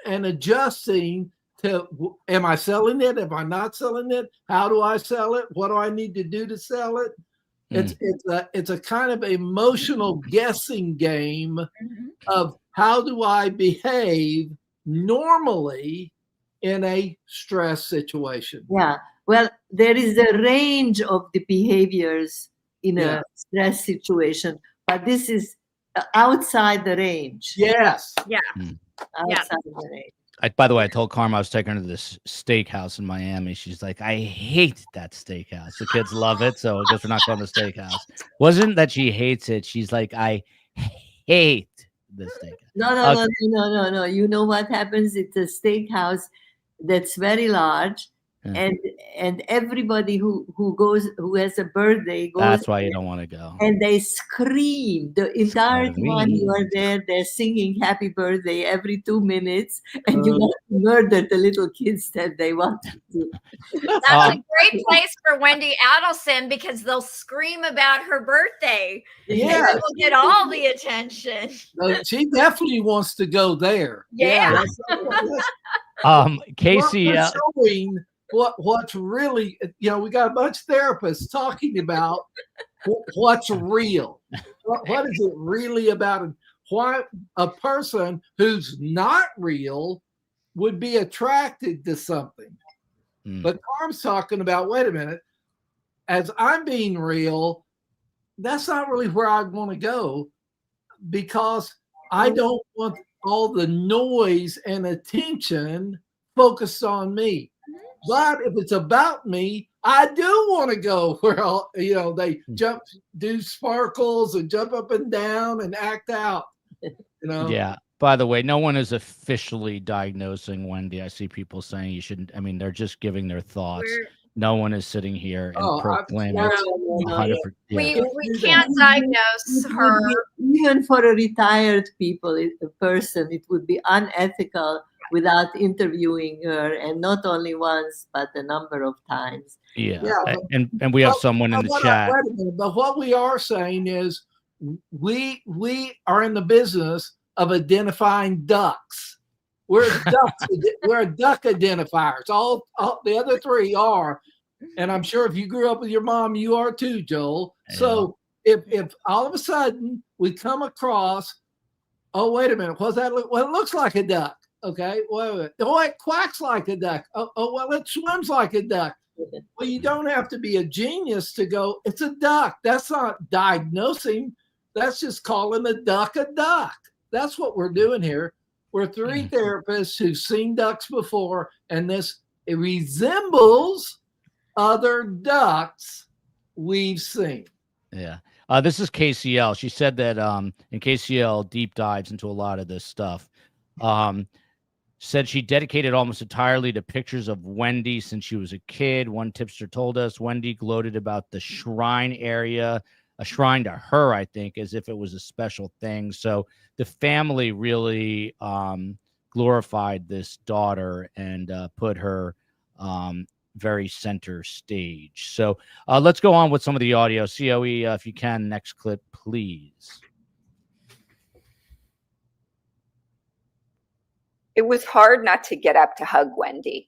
and adjusting to, am I selling it? Am I not selling it? How do I sell it? What do I need to do to sell it? It's a kind of emotional guessing game of how do I behave normally in a stress situation. Yeah, well, there is a range of the behaviors in a stress situation, but this is outside the range. Yes. Yeah. Outside the range. By the way, I told Karm I was taking her to this steakhouse in Miami. She's like, I hate that steakhouse. The kids love it, so I guess we're not going to the steakhouse. Wasn't that she hates it. She's like, I hate the steakhouse. No. You know what happens? It's a steakhouse that's very large, and everybody who has a birthday goes. That's why you don't want to go. And they scream the entire time you are there. They're singing "Happy Birthday" every 2 minutes, and you want to murder the little kids that they want to. That's a great place for Wendi Adelson because they'll scream about her birthday. Yeah, and will get all the attention. She definitely wants to go there. Yeah. Casey, showing what's really, we got a bunch of therapists talking about what's real. What is it really about, and why a person who's not real would be attracted to something. But Karm's talking about, wait a minute, as I'm being real, that's not really where I want to go, because I don't want all the noise and attention focused on me. But if it's about me, I do want to go where they do sparkles and jump up and down and act out. Yeah. By the way, no one is officially diagnosing Wendi. I see people saying you shouldn't. I mean, they're just giving their thoughts. No one is sitting here and proclaiming it. We can't diagnose her. Even for a retired person, it would be unethical without interviewing her, and not only once, but a number of times. And we have someone in the chat. But what we are saying is we are in the business of identifying ducks. We're ducks. We're duck identifiers. All the other three are, and I'm sure if you grew up with your mom, you are too, Joel. Yeah. So if all of a sudden we come across, oh wait a minute, what's that? Well, it looks like a duck. Okay, well, it quacks like a duck. Oh, well, it swims like a duck. Well, you don't have to be a genius to go, it's a duck. That's not diagnosing. That's just calling a duck a duck. That's what we're doing here. We're three therapists who've seen ducks before, and it resembles other ducks we've seen. Yeah. This is KCL. She said that and KCL deep dives into a lot of this stuff. Said she dedicated almost entirely to pictures of Wendi since she was a kid. One tipster told us Wendi gloated about the shrine area, a shrine to her, I think, as if it was a special thing. So the family really glorified this daughter and put her very center stage. So let's go on with some of the audio. COE, if you can, next clip, please. It was hard not to get up to hug Wendi.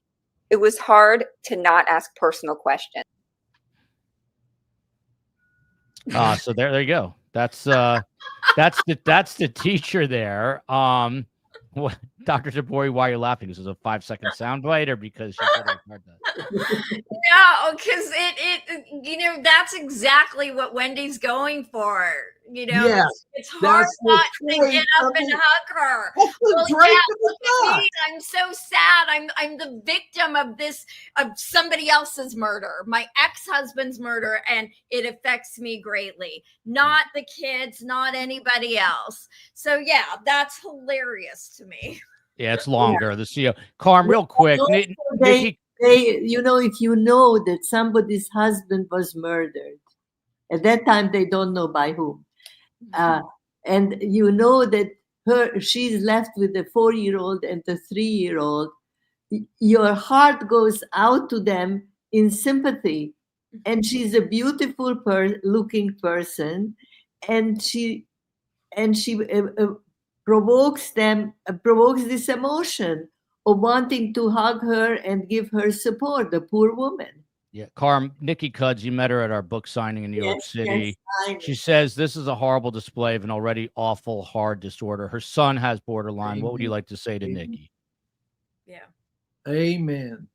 It was hard to not ask personal questions. So there you go. That's the teacher there. Dr. Tabori, why are you laughing? This is a 5-second soundbite, or because she said it hard that? No, because it that's exactly what Wendy's going for. It's hard not to get up and hug her. Well, look at me. I'm so sad. I'm the victim of somebody else's murder, my ex-husband's murder, and it affects me greatly. Not the kids, not anybody else. So yeah, that's hilarious to me. Yeah, it's longer. The CEO. Karm, real quick. If you know that somebody's husband was murdered, at that time they don't know by whom. And you know that she's left with a 4-year-old and a 3-year-old. Your heart goes out to them in sympathy, and she's a beautiful looking person, and she provokes this emotion of wanting to hug her and give her support, the poor woman. Yeah, Karm, Nikki Cuds, you met her at our book signing in New York City. She says this is a horrible display of an already awful, hard disorder. Her son has borderline. Amen. What would you like to say to Nikki? Yeah. Amen.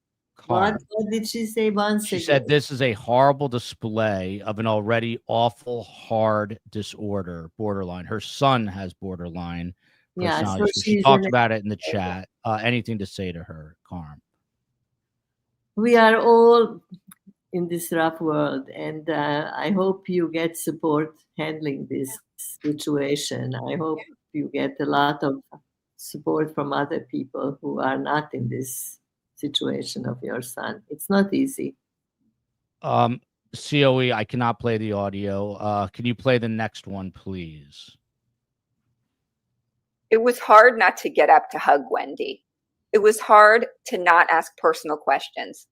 What did she say once? She said this is a horrible display of an already awful, hard disorder, borderline. Her son has borderline. Yeah, so personality. So she she's talked an about it in the chat. Anything to say to her, Karm? we are all in this rough world, and I hope you get support handling this situation. I hope you get a lot of support from other people who are not in this situation of your son. It's not easy. COE, I cannot play the audio. Can you play the next one, please? It was hard not to get up to hug Wendi. It was hard to not ask personal questions.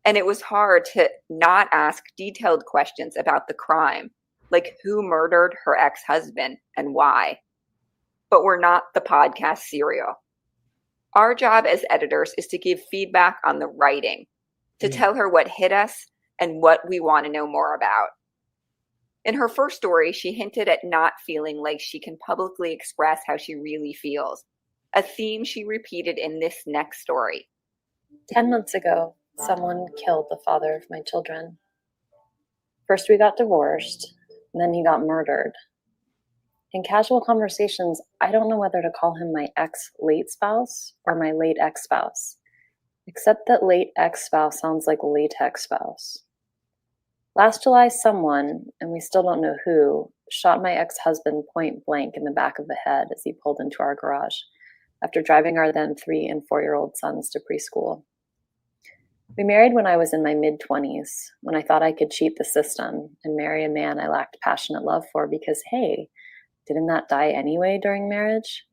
And it was hard to not ask detailed questions about the crime, like who murdered her ex-husband and why. But we're not the podcast serial. Our job as editors is to give feedback on the writing, to tell her what hit us and what we want to know more about. In her first story, she hinted at not feeling like she can publicly express how she really feels, a theme she repeated in this next story. 10 months ago, someone killed the father of my children. First, we got divorced, and then he got murdered. In casual conversations, I don't know whether to call him my ex-late spouse or my late ex-spouse, except that late ex-spouse sounds like latex spouse. Last July, someone, and we still don't know who, shot my ex-husband point blank in the back of the head as he pulled into our garage after driving our then 3- and 4-year-old sons to preschool. We married when I was in my mid-20s, when I thought I could cheat the system and marry a man I lacked passionate love for because, hey, didn't that die anyway during marriage?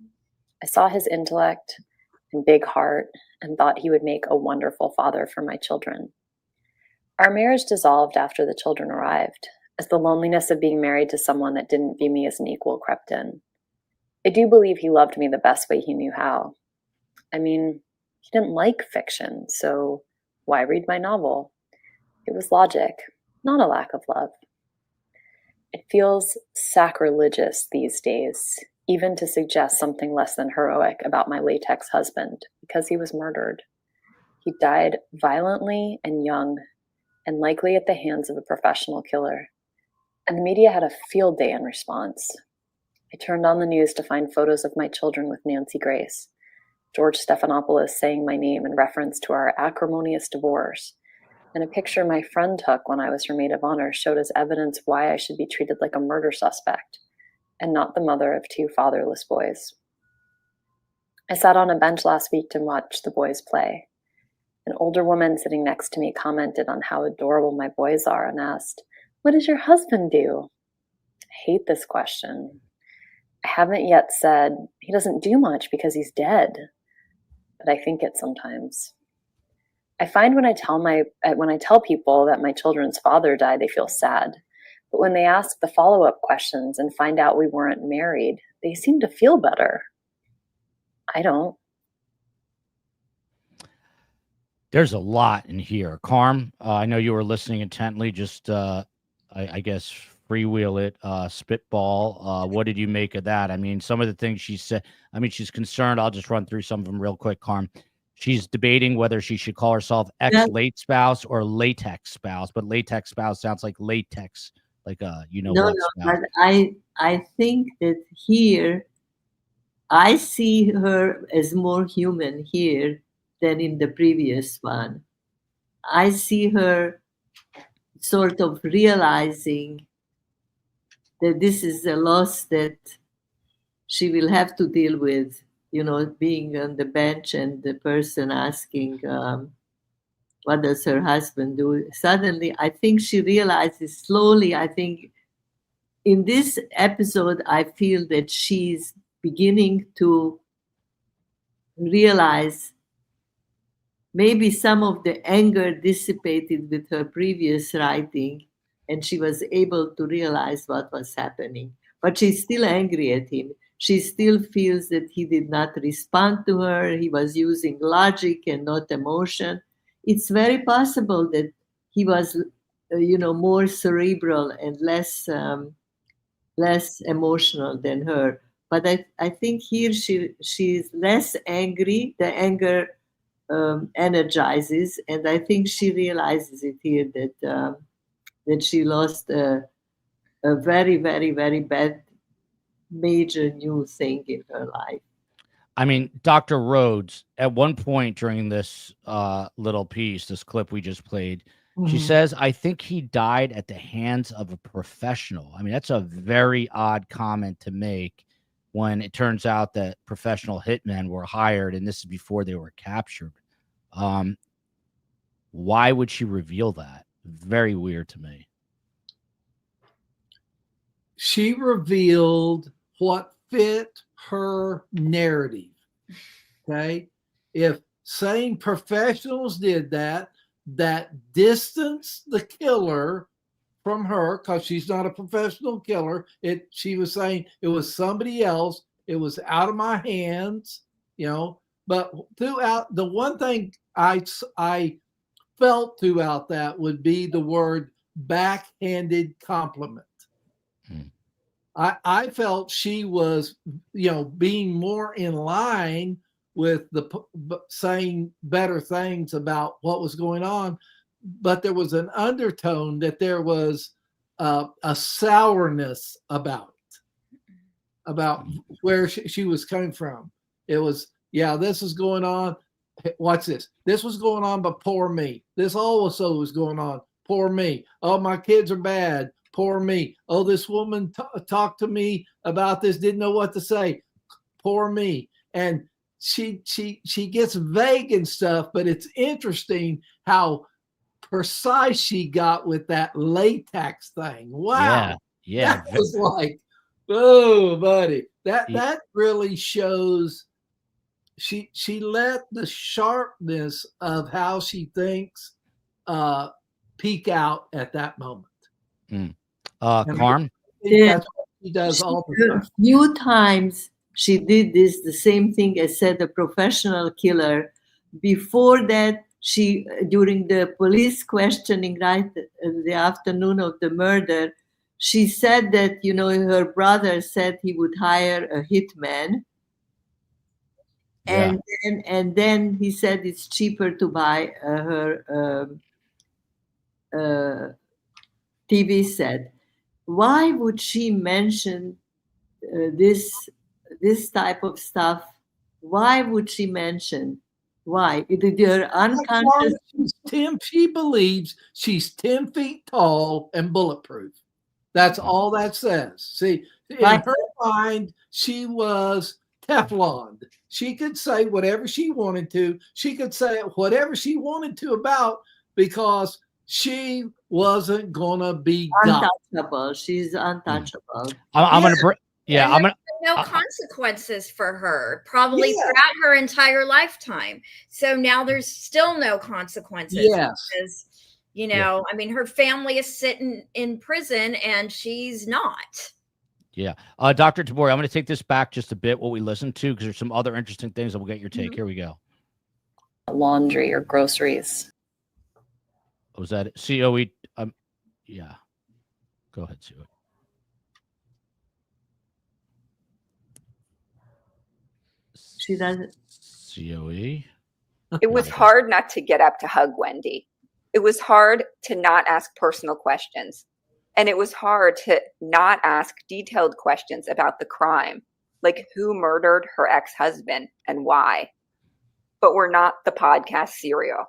I saw his intellect and big heart and thought he would make a wonderful father for my children. Our marriage dissolved after the children arrived, as the loneliness of being married to someone that didn't view me as an equal crept in. I do believe he loved me the best way he knew how. I mean, he didn't like fiction, so why read my novel? It was logic, not a lack of love. It feels sacrilegious these days, even to suggest something less than heroic about my latex husband, because he was murdered. He died violently and young, and likely at the hands of a professional killer. And the media had a field day in response. I turned on the news to find photos of my children with Nancy Grace, George Stephanopoulos saying my name in reference to our acrimonious divorce, and a picture my friend took when I was her maid of honor showed as evidence why I should be treated like a murder suspect and not the mother of 2 fatherless boys. I sat on a bench last week to watch the boys play. An older woman sitting next to me commented on how adorable my boys are and asked, "What does your husband do?" I hate this question. I haven't yet said, "He doesn't do much because he's dead," but I think it sometimes. I find when I tell people that my children's father died, they feel sad. But when they ask the follow-up questions and find out we weren't married, they seem to feel better. I don't. There's a lot in here. Karm, I know you were listening intently. Just, I guess, freewheel it, spitball. What did you make of that? I mean, some of the things she said, I mean, she's concerned. I'll just run through some of them real quick, Karm. She's debating whether she should call herself ex-late spouse or latex spouse, but latex spouse sounds like latex, like No, what no, spouse. but I think that here I see her as more human here than in the previous one. I see her sort of realizing that this is a loss that she will have to deal with, you know, being on the bench and the person asking, what does her husband do? Suddenly, I think she realizes slowly, I think in this episode, I feel that she's beginning to realize maybe some of the anger dissipated with her previous writing, and she was able to realize what was happening. But she's still angry at him. She still feels that he did not respond to her. He was using logic and not emotion. It's very possible that he was, more cerebral and less emotional than her. But I think here she's less angry. The anger energizes, and I think she realizes it here that she lost a very, very, very bad, major new thing in her life. I mean, Dr. Rhoades, at one point during this little piece, this clip we just played, she says, I think he died at the hands of a professional. I mean, that's a very odd comment to make when it turns out that professional hitmen were hired, and this is before they were captured. Why would she reveal that? Very weird to me. She revealed what fit her narrative. Okay. If saying professionals did that, that distanced the killer from her, because she's not a professional killer. She was saying it was somebody else. It was out of my hands, you know. But throughout, the one thing I felt throughout that would be the word backhanded compliment. I felt she was, you know, being more in line with the saying better things about what was going on, but there was an undertone that there was a sourness about where she was coming from. It was, yeah, this is going on. Watch this. This was going on, but poor me. This also was going on. Poor me. Oh, my kids are bad. Poor me. Oh, this woman talked to me about this, didn't know what to say. Poor me. And she gets vague and stuff, but it's interesting how precise she got with that latex thing. Wow. Yeah. That was like, oh, buddy. That really shows she let the sharpness of how she thinks peek out at that moment. Karm? That's what she does all the time. A few times she did this, the same thing as said a professional killer. Before that, she, during the police questioning, right, the afternoon of the murder, she said that, you know, her brother said he would hire a hitman. Yeah. And then he said it's cheaper to buy her TV set. Why would she mention this type of stuff? Why would she mention? Why? Her unconscious. She believes she's 10 feet tall and bulletproof. That's all that says. See, in her mind, she was Teflon. She could say whatever she wanted to. She could say whatever she wanted to about, because she wasn't gonna be untouchable. She's untouchable. I'm gonna. I'm gonna. No consequences for her, probably throughout her entire lifetime. So now there's still no consequences. Because, you know, I mean, her family is sitting in prison and she's not. Yeah. Dr. Tabori, I'm going to take this back just a bit, what we listened to, because there's some other interesting things that we'll get your take. Here we go. Laundry or groceries. Was that COE? Yeah. Go ahead, Sue. She doesn't. COE. It was hard not to get up to hug Wendi. It was hard to not ask personal questions. And it was hard to not ask detailed questions about the crime, like who murdered her ex-husband and why. But we're not the podcast serial.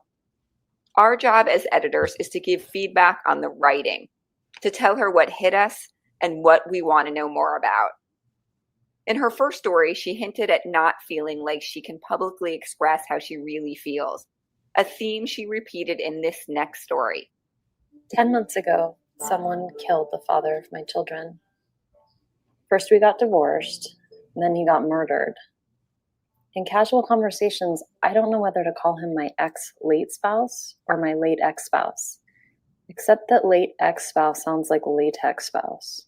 Our job as editors is to give feedback on the writing, to tell her what hit us and what we want to know more about. In her first story, she hinted at not feeling like she can publicly express how she really feels, a theme she repeated in this next story. 10 months ago, someone killed the father of my children. First we got divorced, and then he got murdered. In casual conversations, I don't know whether to call him my ex-late spouse or my late ex-spouse, except that late ex-spouse sounds like latex spouse.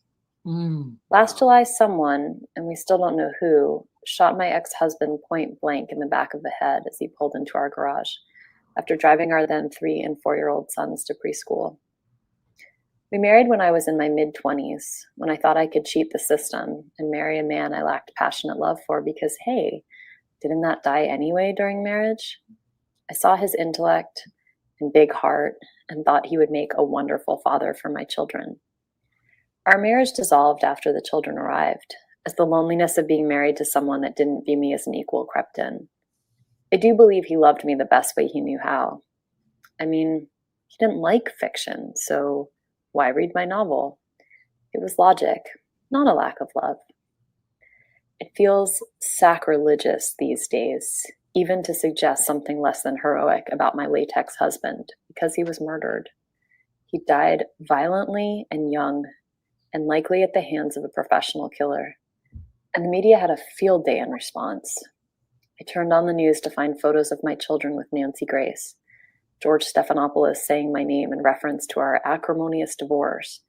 Last July, someone, and we still don't know who, shot my ex-husband point blank in the back of the head as he pulled into our garage after driving our then 3- and 4-year-old sons to preschool. We married when I was in my mid-20s, when I thought I could cheat the system and marry a man I lacked passionate love for because, hey, didn't that die anyway during marriage? I saw his intellect and big heart and thought he would make a wonderful father for my children. Our marriage dissolved after the children arrived, as the loneliness of being married to someone that didn't view me as an equal crept in. I do believe he loved me the best way he knew how. I mean, he didn't like fiction, so why read my novel? It was logic, not a lack of love. It feels sacrilegious these days, even to suggest something less than heroic about my latex husband, because he was murdered. He died violently and young, and likely at the hands of a professional killer. And the media had a field day in response. I turned on the news to find photos of my children with Nancy Grace, George Stephanopoulos saying my name in reference to our acrimonious divorce,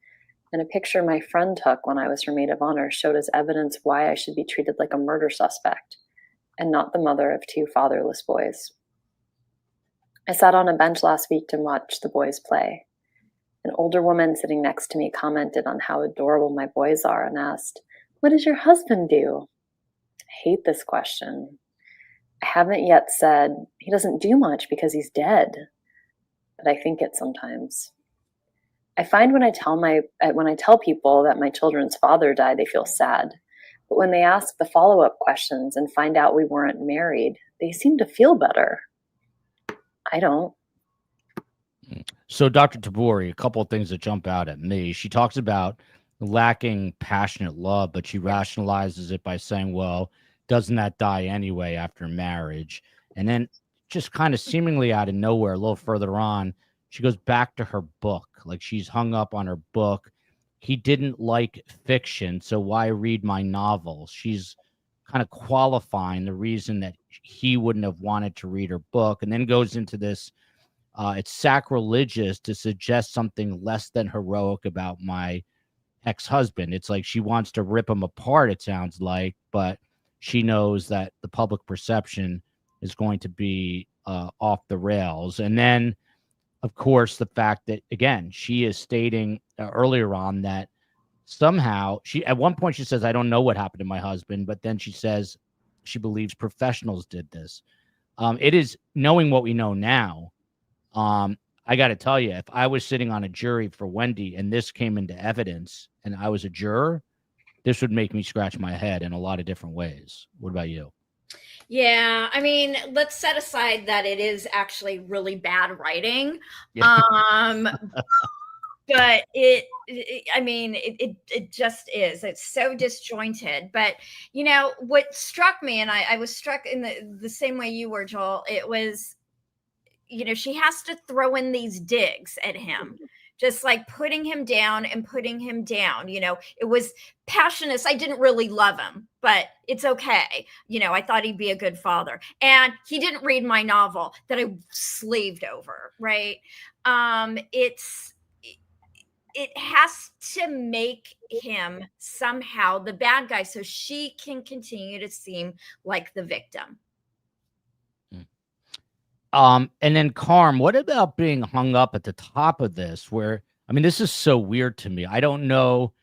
and a picture my friend took when I was her maid of honor showed as evidence why I should be treated like a murder suspect and not the mother of 2 fatherless boys. I sat on a bench last week to watch the boys play. An older woman sitting next to me commented on how adorable my boys are and asked, "What does your husband do?" I hate this question. I haven't yet said, "He doesn't do much because he's dead," but I think it sometimes. I find when I tell people that my children's father died, they feel sad. But when they ask the follow-up questions and find out we weren't married, they seem to feel better. I don't. So, Dr. Tabori, a couple of things that jump out at me. She talks about lacking passionate love, but she rationalizes it by saying, well, doesn't that die anyway after marriage? And then just kind of seemingly out of nowhere, a little further on, she goes back to her book. Like she's hung up on her book. He didn't like fiction, so why read my novel? She's kind of qualifying the reason that he wouldn't have wanted to read her book, and then goes into this. It's sacrilegious to suggest something less than heroic about my ex-husband. It's like she wants to rip him apart, it sounds like, but she knows that the public perception is going to be off the rails. And then, of course, the fact that, again, she is stating earlier on that somehow at one point she says, I don't know what happened to my husband, but then she says she believes professionals did this. It is knowing what we know now. I got to tell you, if I was sitting on a jury for Wendi and this came into evidence and I was a juror, this would make me scratch my head in a lot of different ways. What about you? Yeah, I mean, let's set aside that it is actually really bad writing. Yeah. But it just is. It's so disjointed. But you know what struck me, and I was struck in the same way you were, Joel. It was, you know, she has to throw in these digs at him, just like putting him down and putting him down. You know, it was passionate. I didn't really love him, but it's okay. You know, I thought he'd be a good father. And he didn't read my novel that I slaved over, right? It has to make him somehow the bad guy so she can continue to seem like the victim. And then Karm, what about being hung up at the top of this where, I mean, this is so weird to me. I don't know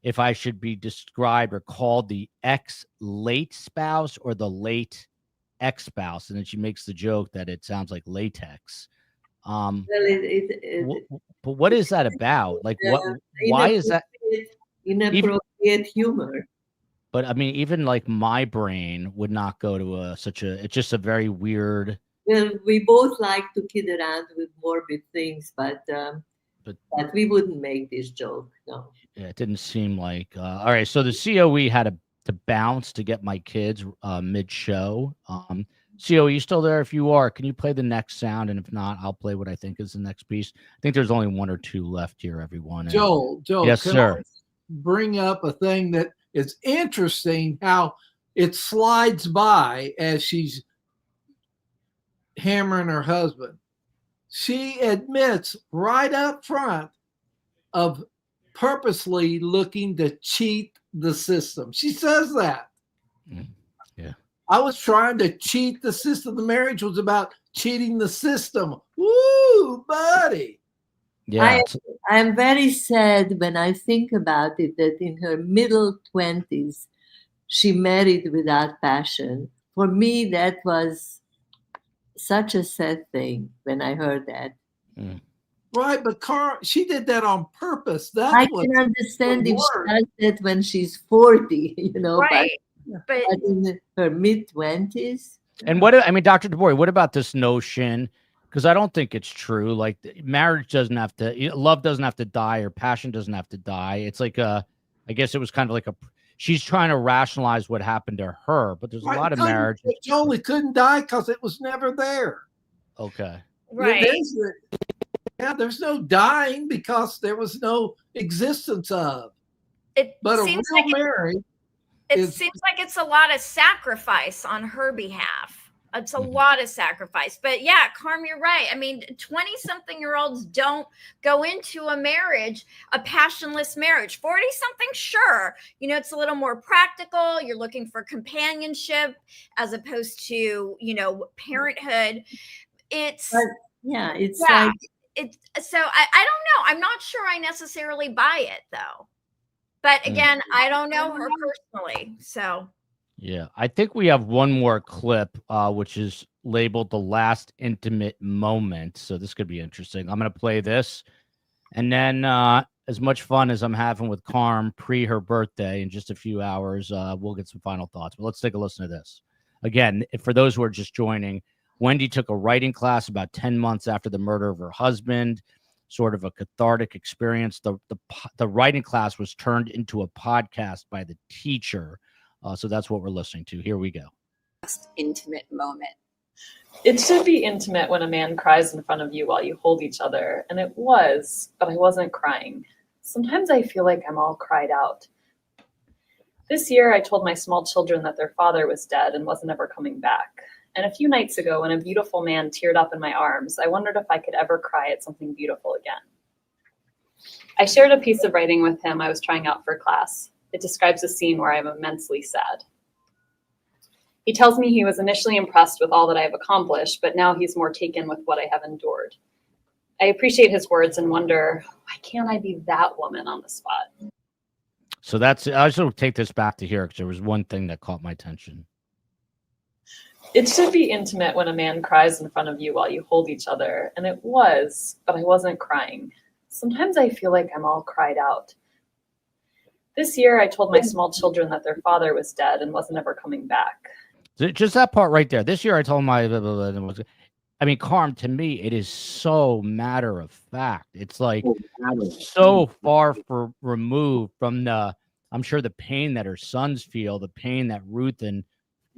if I should be described or called the ex-late spouse or the late ex-spouse. And then she makes the joke that it sounds like latex. Well, but what is that about? Like, why is that? Inappropriate humor. But I mean, even like my brain would not go to it's just a very weird. Well, we both like to kid around with morbid things, but we wouldn't make this joke. No. Yeah, it didn't seem like. All right, so the COE had to bounce to get my kids mid-show. CO, are you still there? If you are, can you play the next sound? And if not, I'll play what I think is the next piece. I think there's only 1 or 2 left here, everyone. Joel, yes, sir. I bring up a thing that is interesting, how it slides by as she's hammering her husband. She admits right up front of purposely looking to cheat the system. She says that. Yeah. I was trying to cheat the system. The marriage was about cheating the system. Woo, buddy. Yeah. I am very sad when I think about it that in her middle 20s, she married without passion. For me, that was such a sad thing when I heard that. Right, but Karm, she did that on purpose. I That's what can understand the if she word. does that when she's 40, Right. But but in her mid-20s. And what I mean, Dr. DeBoer, what about this notion? Because I don't think it's true. Like marriage doesn't have to, love doesn't have to die, or passion doesn't have to die. It's like I guess it was kind of like she's trying to rationalize what happened to her, but there's a lot of marriage. Jolie couldn't die because it was never there. Okay. right. There's no dying because there was no existence of. It But a real seems like marriage. it seems like it's a lot of sacrifice on her behalf. It's a lot of sacrifice. But yeah, Karm, you're right. I mean, 20-something-year-olds don't go into a marriage, a passionless marriage. 40-something, sure. It's a little more practical. You're looking for companionship as opposed to, parenthood. It's But yeah, it's yeah. like So I don't know. I'm not sure I necessarily buy it though. But again, I don't know her personally. So Yeah, I think we have one more clip, which is labeled "The Last Intimate Moment." So this could be interesting. I'm going to play this, and then as much fun as I'm having with Karm pre her birthday in just a few hours, we'll get some final thoughts. But let's take a listen to this. Again, for those who are just joining, Wendi took a writing class about 10 months after the murder of her husband. Sort of a cathartic experience. The writing class was turned into a podcast by the teacher. So that's what we're listening to. Here we go. Last intimate moment. It should be intimate when a man cries in front of you while you hold each other. And it was, but I wasn't crying. Sometimes I feel like I'm all cried out. This year, I told my small children that their father was dead and wasn't ever coming back. And a few nights ago, when a beautiful man teared up in my arms, I wondered if I could ever cry at something beautiful again. I shared a piece of writing with him I was trying out for class. It describes a scene where I'm immensely sad. He tells me he was initially impressed with all that I have accomplished, but now he's more taken with what I have endured. I appreciate his words and wonder, why can't I be that woman on the spot? So that's, I just want to take this back to here because there was one thing that caught my attention. It should be intimate when a man cries in front of you while you hold each other. And it was, but I wasn't crying. Sometimes I feel like I'm all cried out. This year, I told my small children that their father was dead and wasn't ever coming back. Just that part right there. This year I told my, I mean, Karm, to me, it is so matter of fact. It's like so far removed from I'm sure the pain that her sons feel, the pain that Ruth and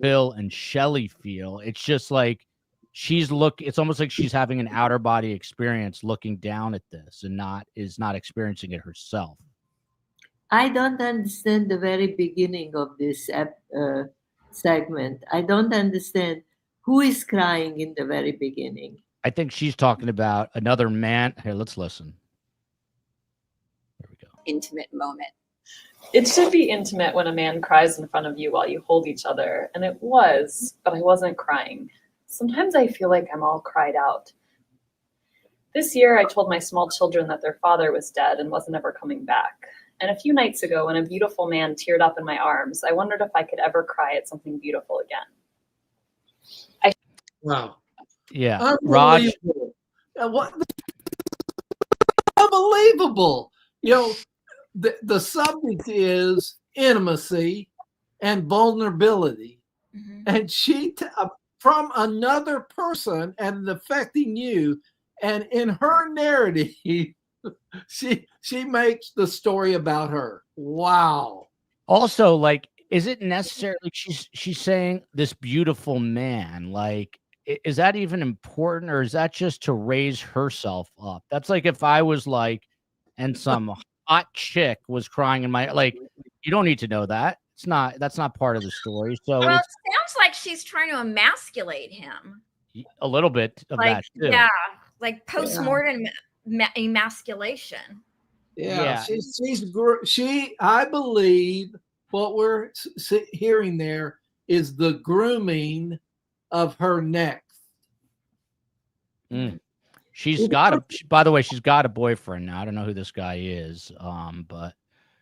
Phil and Shelley feel. It's just like it's almost like she's having an outer body experience looking down at this and is not experiencing it herself. I don't understand the very beginning of this segment. I don't understand who is crying in the very beginning. I think she's talking about another man. Here, let's listen. There we go. Intimate moment. It should be intimate when a man cries in front of you while you hold each other. And it was, but I wasn't crying. Sometimes I feel like I'm all cried out. This year, I told my small children that their father was dead and wasn't ever coming back. And a few nights ago, when a beautiful man teared up in my arms, I wondered if I could ever cry at something beautiful again. Wow. Yeah. Raj. What? Unbelievable. The subject is intimacy and vulnerability. Mm-hmm. And she, from another person and affecting you, and in her narrative, she makes the story about her. Wow. Also, like, is it necessarily she's saying this beautiful man? Like, is that even important, or is that just to raise herself up? That's like if I was like, and some hot chick was crying in my, like, you don't need to know that. That's not part of the story. So well, it sounds like she's trying to emasculate him. A little bit of like, that too. Yeah, like post-mortem emasculation. Yeah. She I believe what we're hearing there is the grooming of her next. She's got by the way, she's got a boyfriend now. I don't know who this guy is, but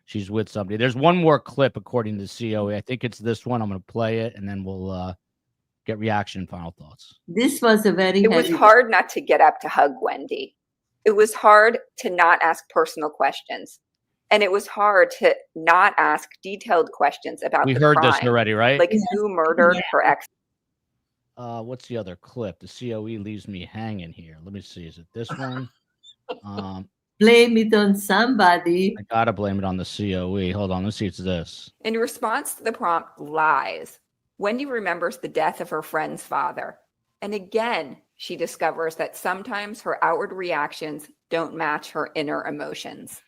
she's with somebody. There's one more clip according to the COE. I think it's this one. I'm going to play it, and then we'll get reaction and final thoughts. This was It was hard not to get up to hug Wendi. It was hard to not ask personal questions. And it was hard to not ask detailed questions about We the heard this crime. already, right? Like who murdered her ex. What's the other clip? The COE leaves me hanging here. Let me see. Is it this one? Blame it on somebody. I gotta blame it on the COE. Hold on, let's see. It's this. In response to the prompt lies, Wendi remembers the death of her friend's father. And again, she discovers that sometimes her outward reactions don't match her inner emotions.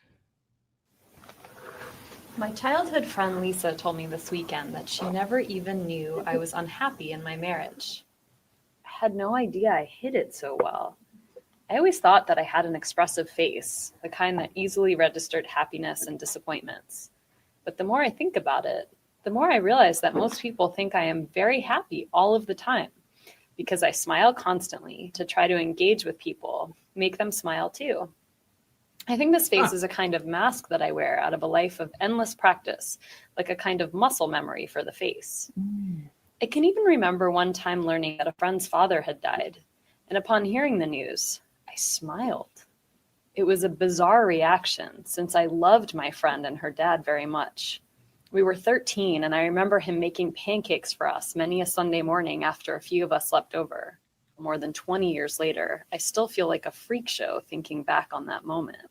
My childhood friend Lisa told me this weekend that she never even knew I was unhappy in my marriage. I had no idea I hid it so well. I always thought that I had an expressive face, the kind that easily registered happiness and disappointments. But the more I think about it, the more I realize that most people think I am very happy all of the time because I smile constantly to try to engage with people, make them smile too. I think this face is a kind of mask that I wear out of a life of endless practice, like a kind of muscle memory for the face. I can even remember one time learning that a friend's father had died, and upon hearing the news, I smiled. It was a bizarre reaction since I loved my friend and her dad very much. We were 13, and I remember him making pancakes for us many a Sunday morning after a few of us slept over. More than 20 years later, I still feel like a freak show thinking back on that moment.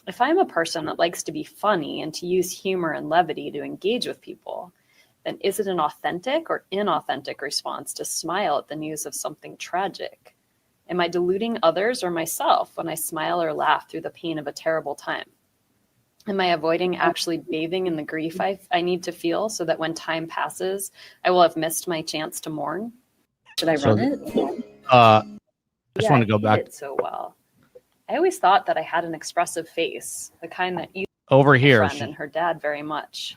If I'm a person that likes to be funny and to use humor and levity to engage with people, then is it an authentic or inauthentic response to smile at the news of something tragic? Am I deluding others or myself when I smile or laugh through the pain of a terrible time? Am I avoiding actually bathing in the grief I need to feel so that when time passes, I will have missed my chance to mourn? Should I run it? I just want to go back. It so well. I always thought that I had an expressive face, the kind that you Over here. friend and her dad very much.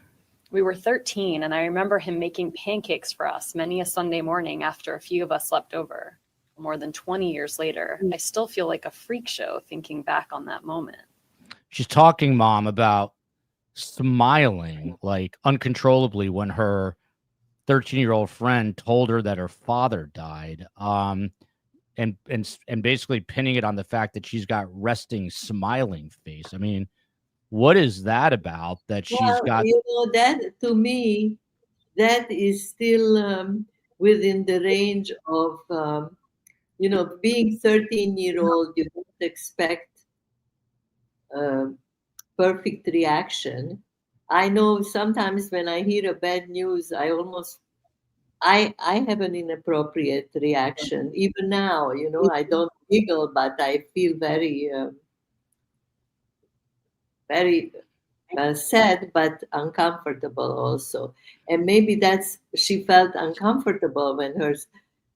We were 13, and I remember him making pancakes for us many a Sunday morning after a few of us slept over. More than 20 years later, I still feel like a freak show thinking back on that moment. She's talking, Mom, about smiling like uncontrollably when her 13-year-old friend told her that her father died. And basically pinning it on the fact that she's got resting, smiling face. I mean, what is that about? That she's got? You know, that to me, that is still within the range of, being 13-year-old. You don't expect perfect reaction. I know sometimes when I hear a bad news, I have an inappropriate reaction. Even now, I don't giggle, but I feel very, very sad, but uncomfortable also. And maybe she felt uncomfortable when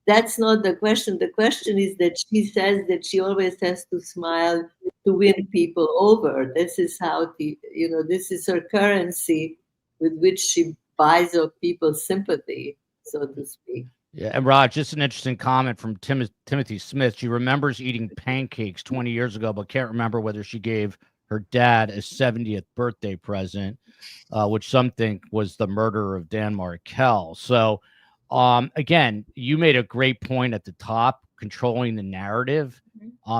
that's not the question. The question is that she says that she always has to smile to win people over. This is how this is her currency with which she buys up people's sympathy, so to speak. Yeah, and Rod, just an interesting comment from Timothy Smith. She remembers eating pancakes 20 years ago, but can't remember whether she gave her dad a 70th birthday present, which some think was the murder of Dan Markel. So, again, you made a great point at the top, controlling the narrative.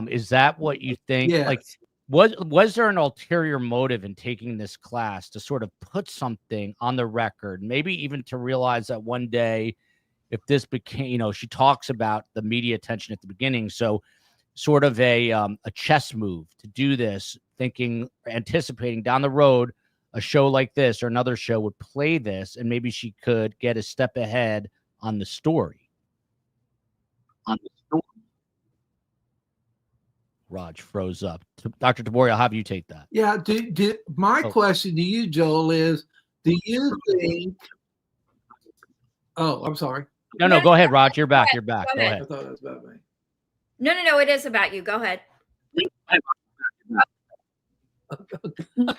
Is that what you think? Yes. Like, was there an ulterior motive in taking this class to sort of put something on the record, maybe even to realize that one day, if this became, she talks about the media attention at the beginning, so sort of a chess move to do this, anticipating down the road a show like this or another show would play this, and maybe she could get a step ahead on the story. Raj froze up. Dr. Tabori, I'll have you take that. Yeah. My question to you, Joel, is: do you think? Oh, I'm sorry. No, go ahead, Raj. You're back. You're back. Go ahead. I thought it was about me. No. It is about you. Go ahead. No.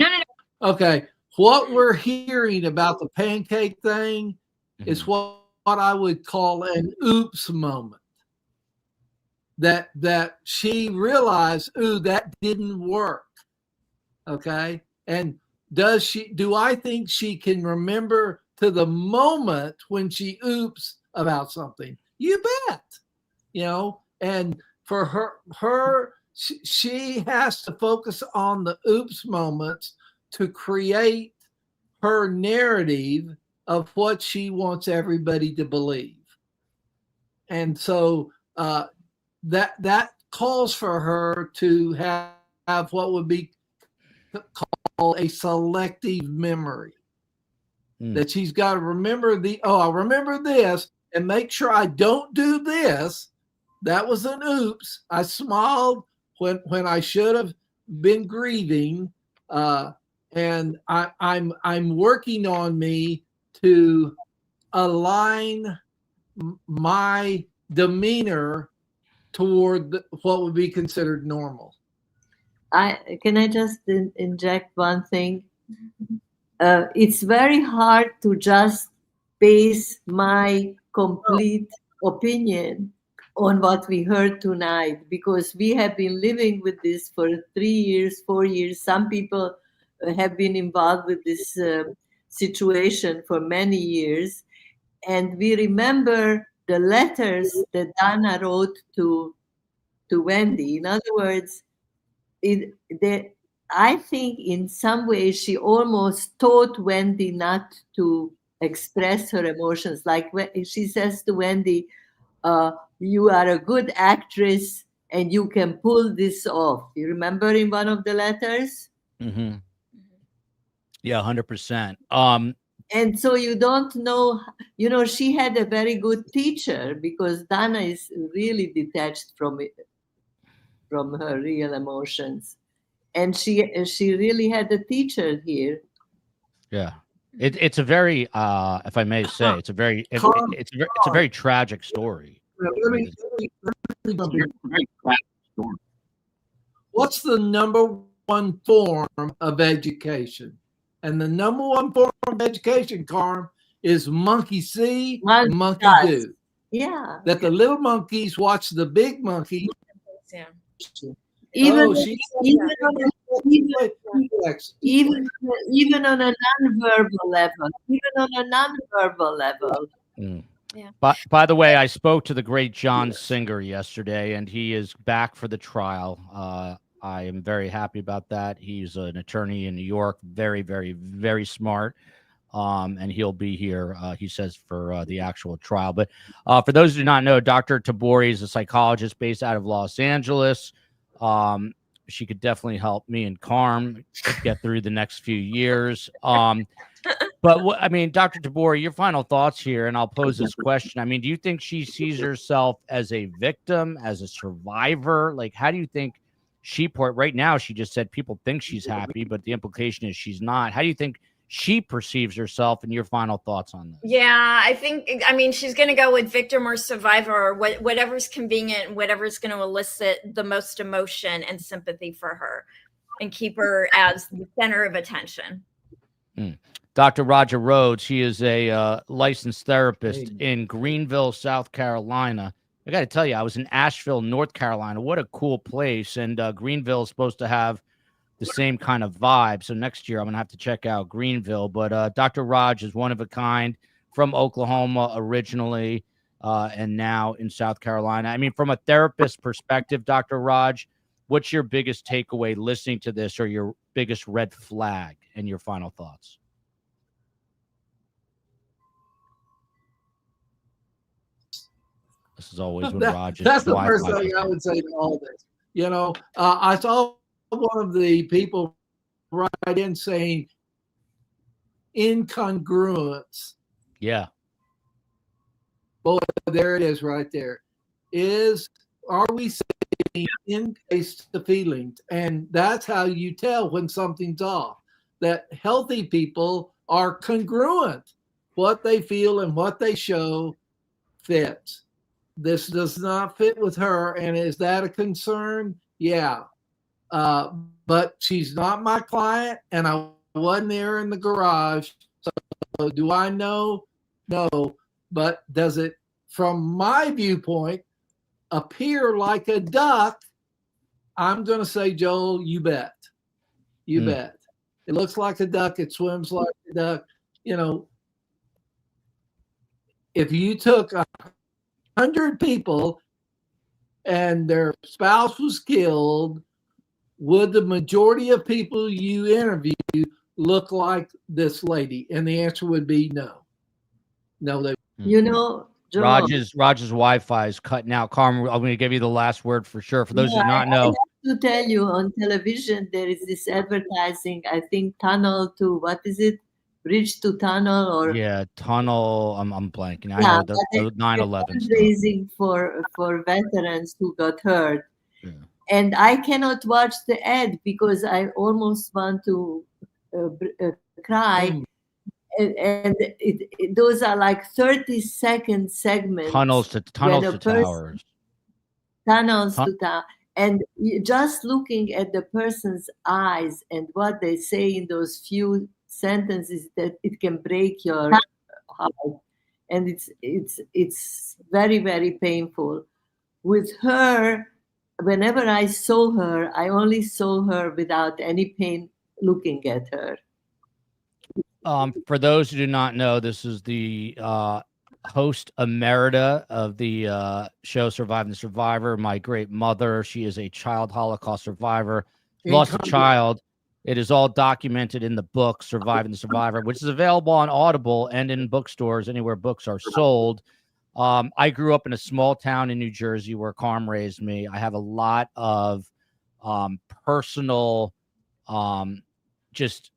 Okay. What we're hearing about the pancake thing is what I would call an oops moment. That she realized, that didn't work. Okay. And do I think she can remember to the moment when she oops about something? You bet. And for her she has to focus on the oops moments to create her narrative of what she wants everybody to believe. And so that calls for her to have what would be called a selective memory. That she's got to remember I'll remember this and make sure I don't do this. That was an oops. I smiled when I should have been grieving. And I'm working on me to align my demeanor toward what would be considered normal. Can I just inject one thing? It's very hard to just base my complete opinion on what we heard tonight, because we have been living with this for 3 years, 4 years. Some people have been involved with this situation for many years. And we remember the letters that Donna wrote to Wendi. In other words, I think in some ways she almost taught Wendi not to express her emotions. Like she says to Wendi, you are a good actress and you can pull this off. You remember in one of the letters? Mm-hmm. Yeah, 100%. And so you don't know, she had a very good teacher, because Donna is really detached from her real emotions. And she really had a teacher here. Yeah. It's a very, if I may say, it's a very tragic story. What's the number one form of education? And the number one form of education, Karm, is monkey see, monkey do. Yeah. That the little monkeys watch the big monkey. Yeah. Even on a non-verbal level. Mm. Yeah. By the way, I spoke to the great John Singer yesterday, and he is back for the trial. I am very happy about that. He's an attorney in New York, very, very, very smart. And he'll be here, he says, for the actual trial. But for those who do not know, Dr. Tabori is a psychologist based out of Los Angeles. She could definitely help me and Karm get through the next few years. But Dr. Tabori, your final thoughts here, and I'll pose this question. Do you think she sees herself as a victim, as a survivor? Like, how do you think right now, she just said people think she's happy, but the implication is she's not. How do you think she perceives herself, and your final thoughts on this? Yeah, I think, she's going to go with victim or survivor, or whatever's convenient, whatever's going to elicit the most emotion and sympathy for her and keep her as the center of attention. Dr. Roger Rhoades, he is a licensed therapist in Greenville, South Carolina. I got to tell you, I was in Asheville, North Carolina. What a cool place. And Greenville is supposed to have the same kind of vibe. So next year I'm going to have to check out Greenville. But Dr. Raj is one of a kind, from Oklahoma originally, and now in South Carolina. From a therapist perspective, Dr. Raj, what's your biggest takeaway listening to this, or your biggest red flag, and your final thoughts? This is always when Raj is. That's the first thing I would say to all this. I saw one of the people write in saying incongruence. Yeah. Boy, there it is right there. Are we saying in face to feelings? And that's how you tell when something's off. That healthy people are congruent. What they feel and what they show fits. This does not fit with her. And is that a concern? Yeah. But she's not my client, and I wasn't there in the garage. So do I know? No. But does it, from my viewpoint, appear like a duck? I'm going to say, Joel, you bet. You bet. It looks like a duck. It swims like a duck. If you took 100 people and their spouse was killed, would the majority of people you interview look like this lady? And the answer would be no. No, they. You know, Joe, Roger's Wi-Fi is cutting out. Karm, I'm going to give you the last word for sure. For those who do not know, I have to tell you, on television there is this advertising. I think tunnel to what is it? Bridge to tunnel or yeah, tunnel. I'm blanking. I yeah, know the 9/11 stuff. fundraising for veterans who got hurt. Yeah. And I cannot watch the ad because I almost want to cry. And those are like 30-second segments. Tunnels to towers. Tunnels to town. And just looking at the person's eyes and what they say in those few sentences, that it can break your heart. And it's very, very painful. With her, whenever I saw her, I only saw her without any pain looking at her. For those who do not know, this is the host emerita of the show Surviving the Survivor, my great mother. She is a child Holocaust survivor, lost a child. It is all documented in the book Surviving the Survivor, which is available on Audible and in bookstores anywhere books are sold. I grew up in a small town in New Jersey where Karm raised me. I have a lot of personal just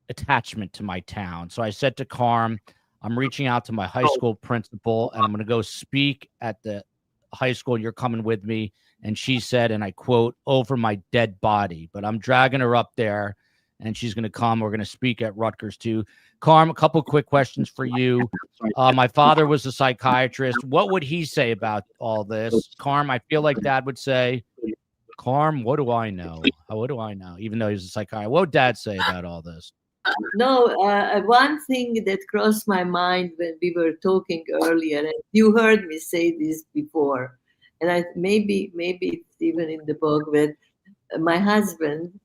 attachment to my town. So I said to Karm, I'm reaching out to my high school principal and I'm going to go speak at the high school. You're coming with me. And she said, and I quote, over my dead body, but I'm dragging her up there and she's going to come. We're going to speak at Rutgers too. Karm, a couple quick questions for you. My father was a psychiatrist. What would he say about all this? Karm, I feel like Dad would say, Karm, what do I know? What do I know? Even though he's a psychiatrist. What would Dad say about all this? No, one thing that crossed my mind when we were talking earlier, and you heard me say this before, and maybe it's even in the book, but my husband,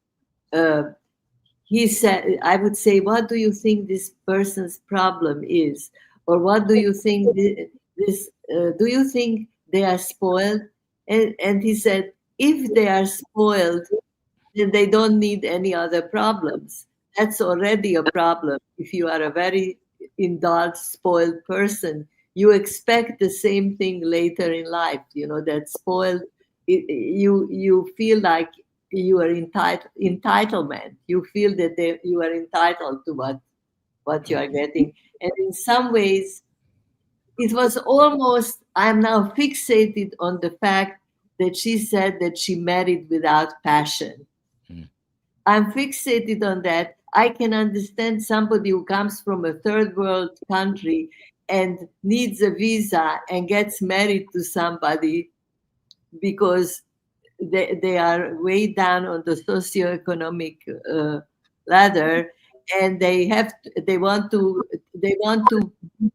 he said, I would say, what do you think this person's problem is? Or what do you think do you think they are spoiled? And he said, if they are spoiled, then they don't need any other problems. That's already a problem. If you are a very indulged, spoiled person, you expect the same thing later in life. You know, that spoiled, you feel like you are entitlement. You feel that you are entitled to what you are getting. And in some ways, it was almost, I'm now fixated on the fact that she said that she married without passion. I'm fixated on that. I can understand somebody who comes from a third world country and needs a visa and gets married to somebody because they are way down on the socioeconomic ladder, and they want to be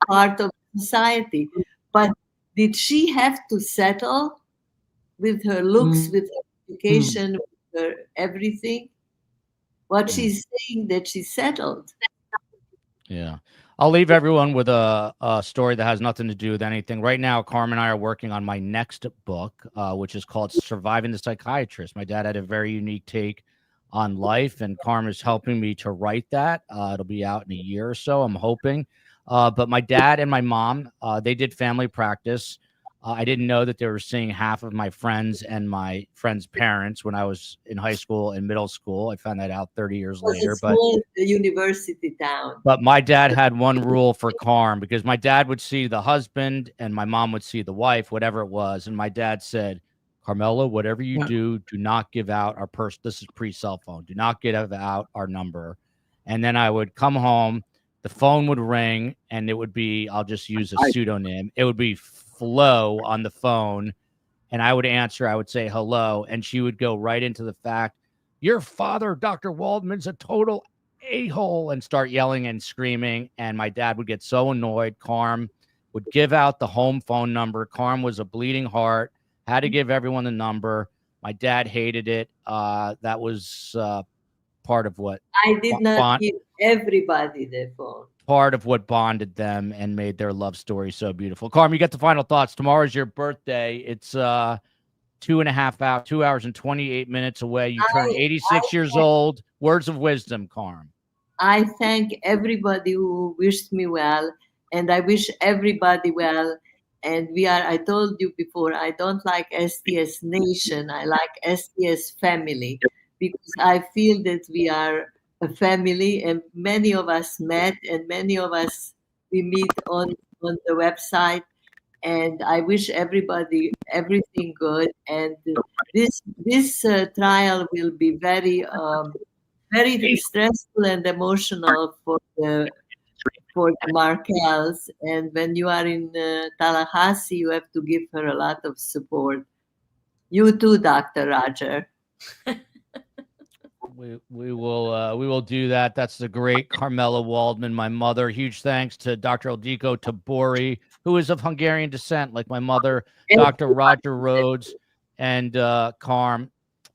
part of society. But did she have to settle with her looks, with her education, with her everything? What she's saying that she settled. Yeah. I'll leave everyone with a story that has nothing to do with anything. Right now, Karm and I are working on my next book, which is called Surviving the Psychiatrist. My dad had a very unique take on life, and Karm is helping me to write that. It'll be out in a year or so, I'm hoping. But my dad and my mom, they did family practice. I didn't know that they were seeing half of my friends and my friends' parents when I was in high school and middle school. I found that out 30 years later. But the university town. But my dad had one rule for Karm, because my dad would see the husband and my mom would see the wife, whatever it was. And my dad said, Carmela, whatever you do not give out our purse. This is pre-cell phone. Do not give out our number. And then I would come home, the phone would ring, and it would be, I'll just use a pseudonym. It would be Flo on the phone, and I would answer. I would say hello, and she would go right into the fact, your father, Dr. Waldman's a total a-hole, and start yelling and screaming. And my dad would get so annoyed. Karm would give out the home phone number. Karm was a bleeding heart, had to give everyone the number. My dad hated it. That was part of what I did not give everybody their phone. Part of what bonded them and made their love story so beautiful. Karm, you get the final thoughts. Tomorrow's your birthday. It's 2 hours and 28 minutes away. You turn 86 years old. Words of wisdom, Karm. I thank everybody who wished me well, and I wish everybody well. And I told you before, I don't like STS Nation. I like STS Family, because I feel that we are a family, and many of us met, and many of us, we meet on the website. And I wish everybody everything good. And this trial will be very stressful and emotional for the Markels. And when you are in Tallahassee, you have to give her a lot of support. You too, Dr. Roger. We will do that. That's the great Carmela Waldman, my mother. Huge thanks to Dr. Eldiko Tabori, who is of Hungarian descent, like my mother, Dr. Roger Rhoades, and Karm.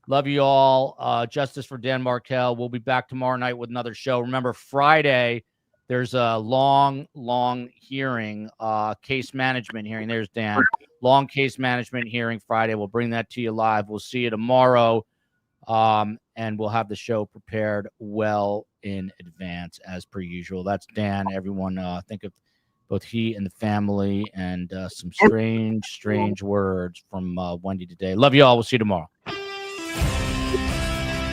Love you all. Justice for Dan Markel. We'll be back tomorrow night with another show. Remember, Friday, there's a long hearing, case management hearing. There's Dan. Long case management hearing Friday. We'll bring that to you live. We'll see you tomorrow. And we'll have the show prepared well in advance, as per usual. That's Dan. Everyone, think of both he and the family, and some strange words from Wendi today. Love you all. We'll see you tomorrow.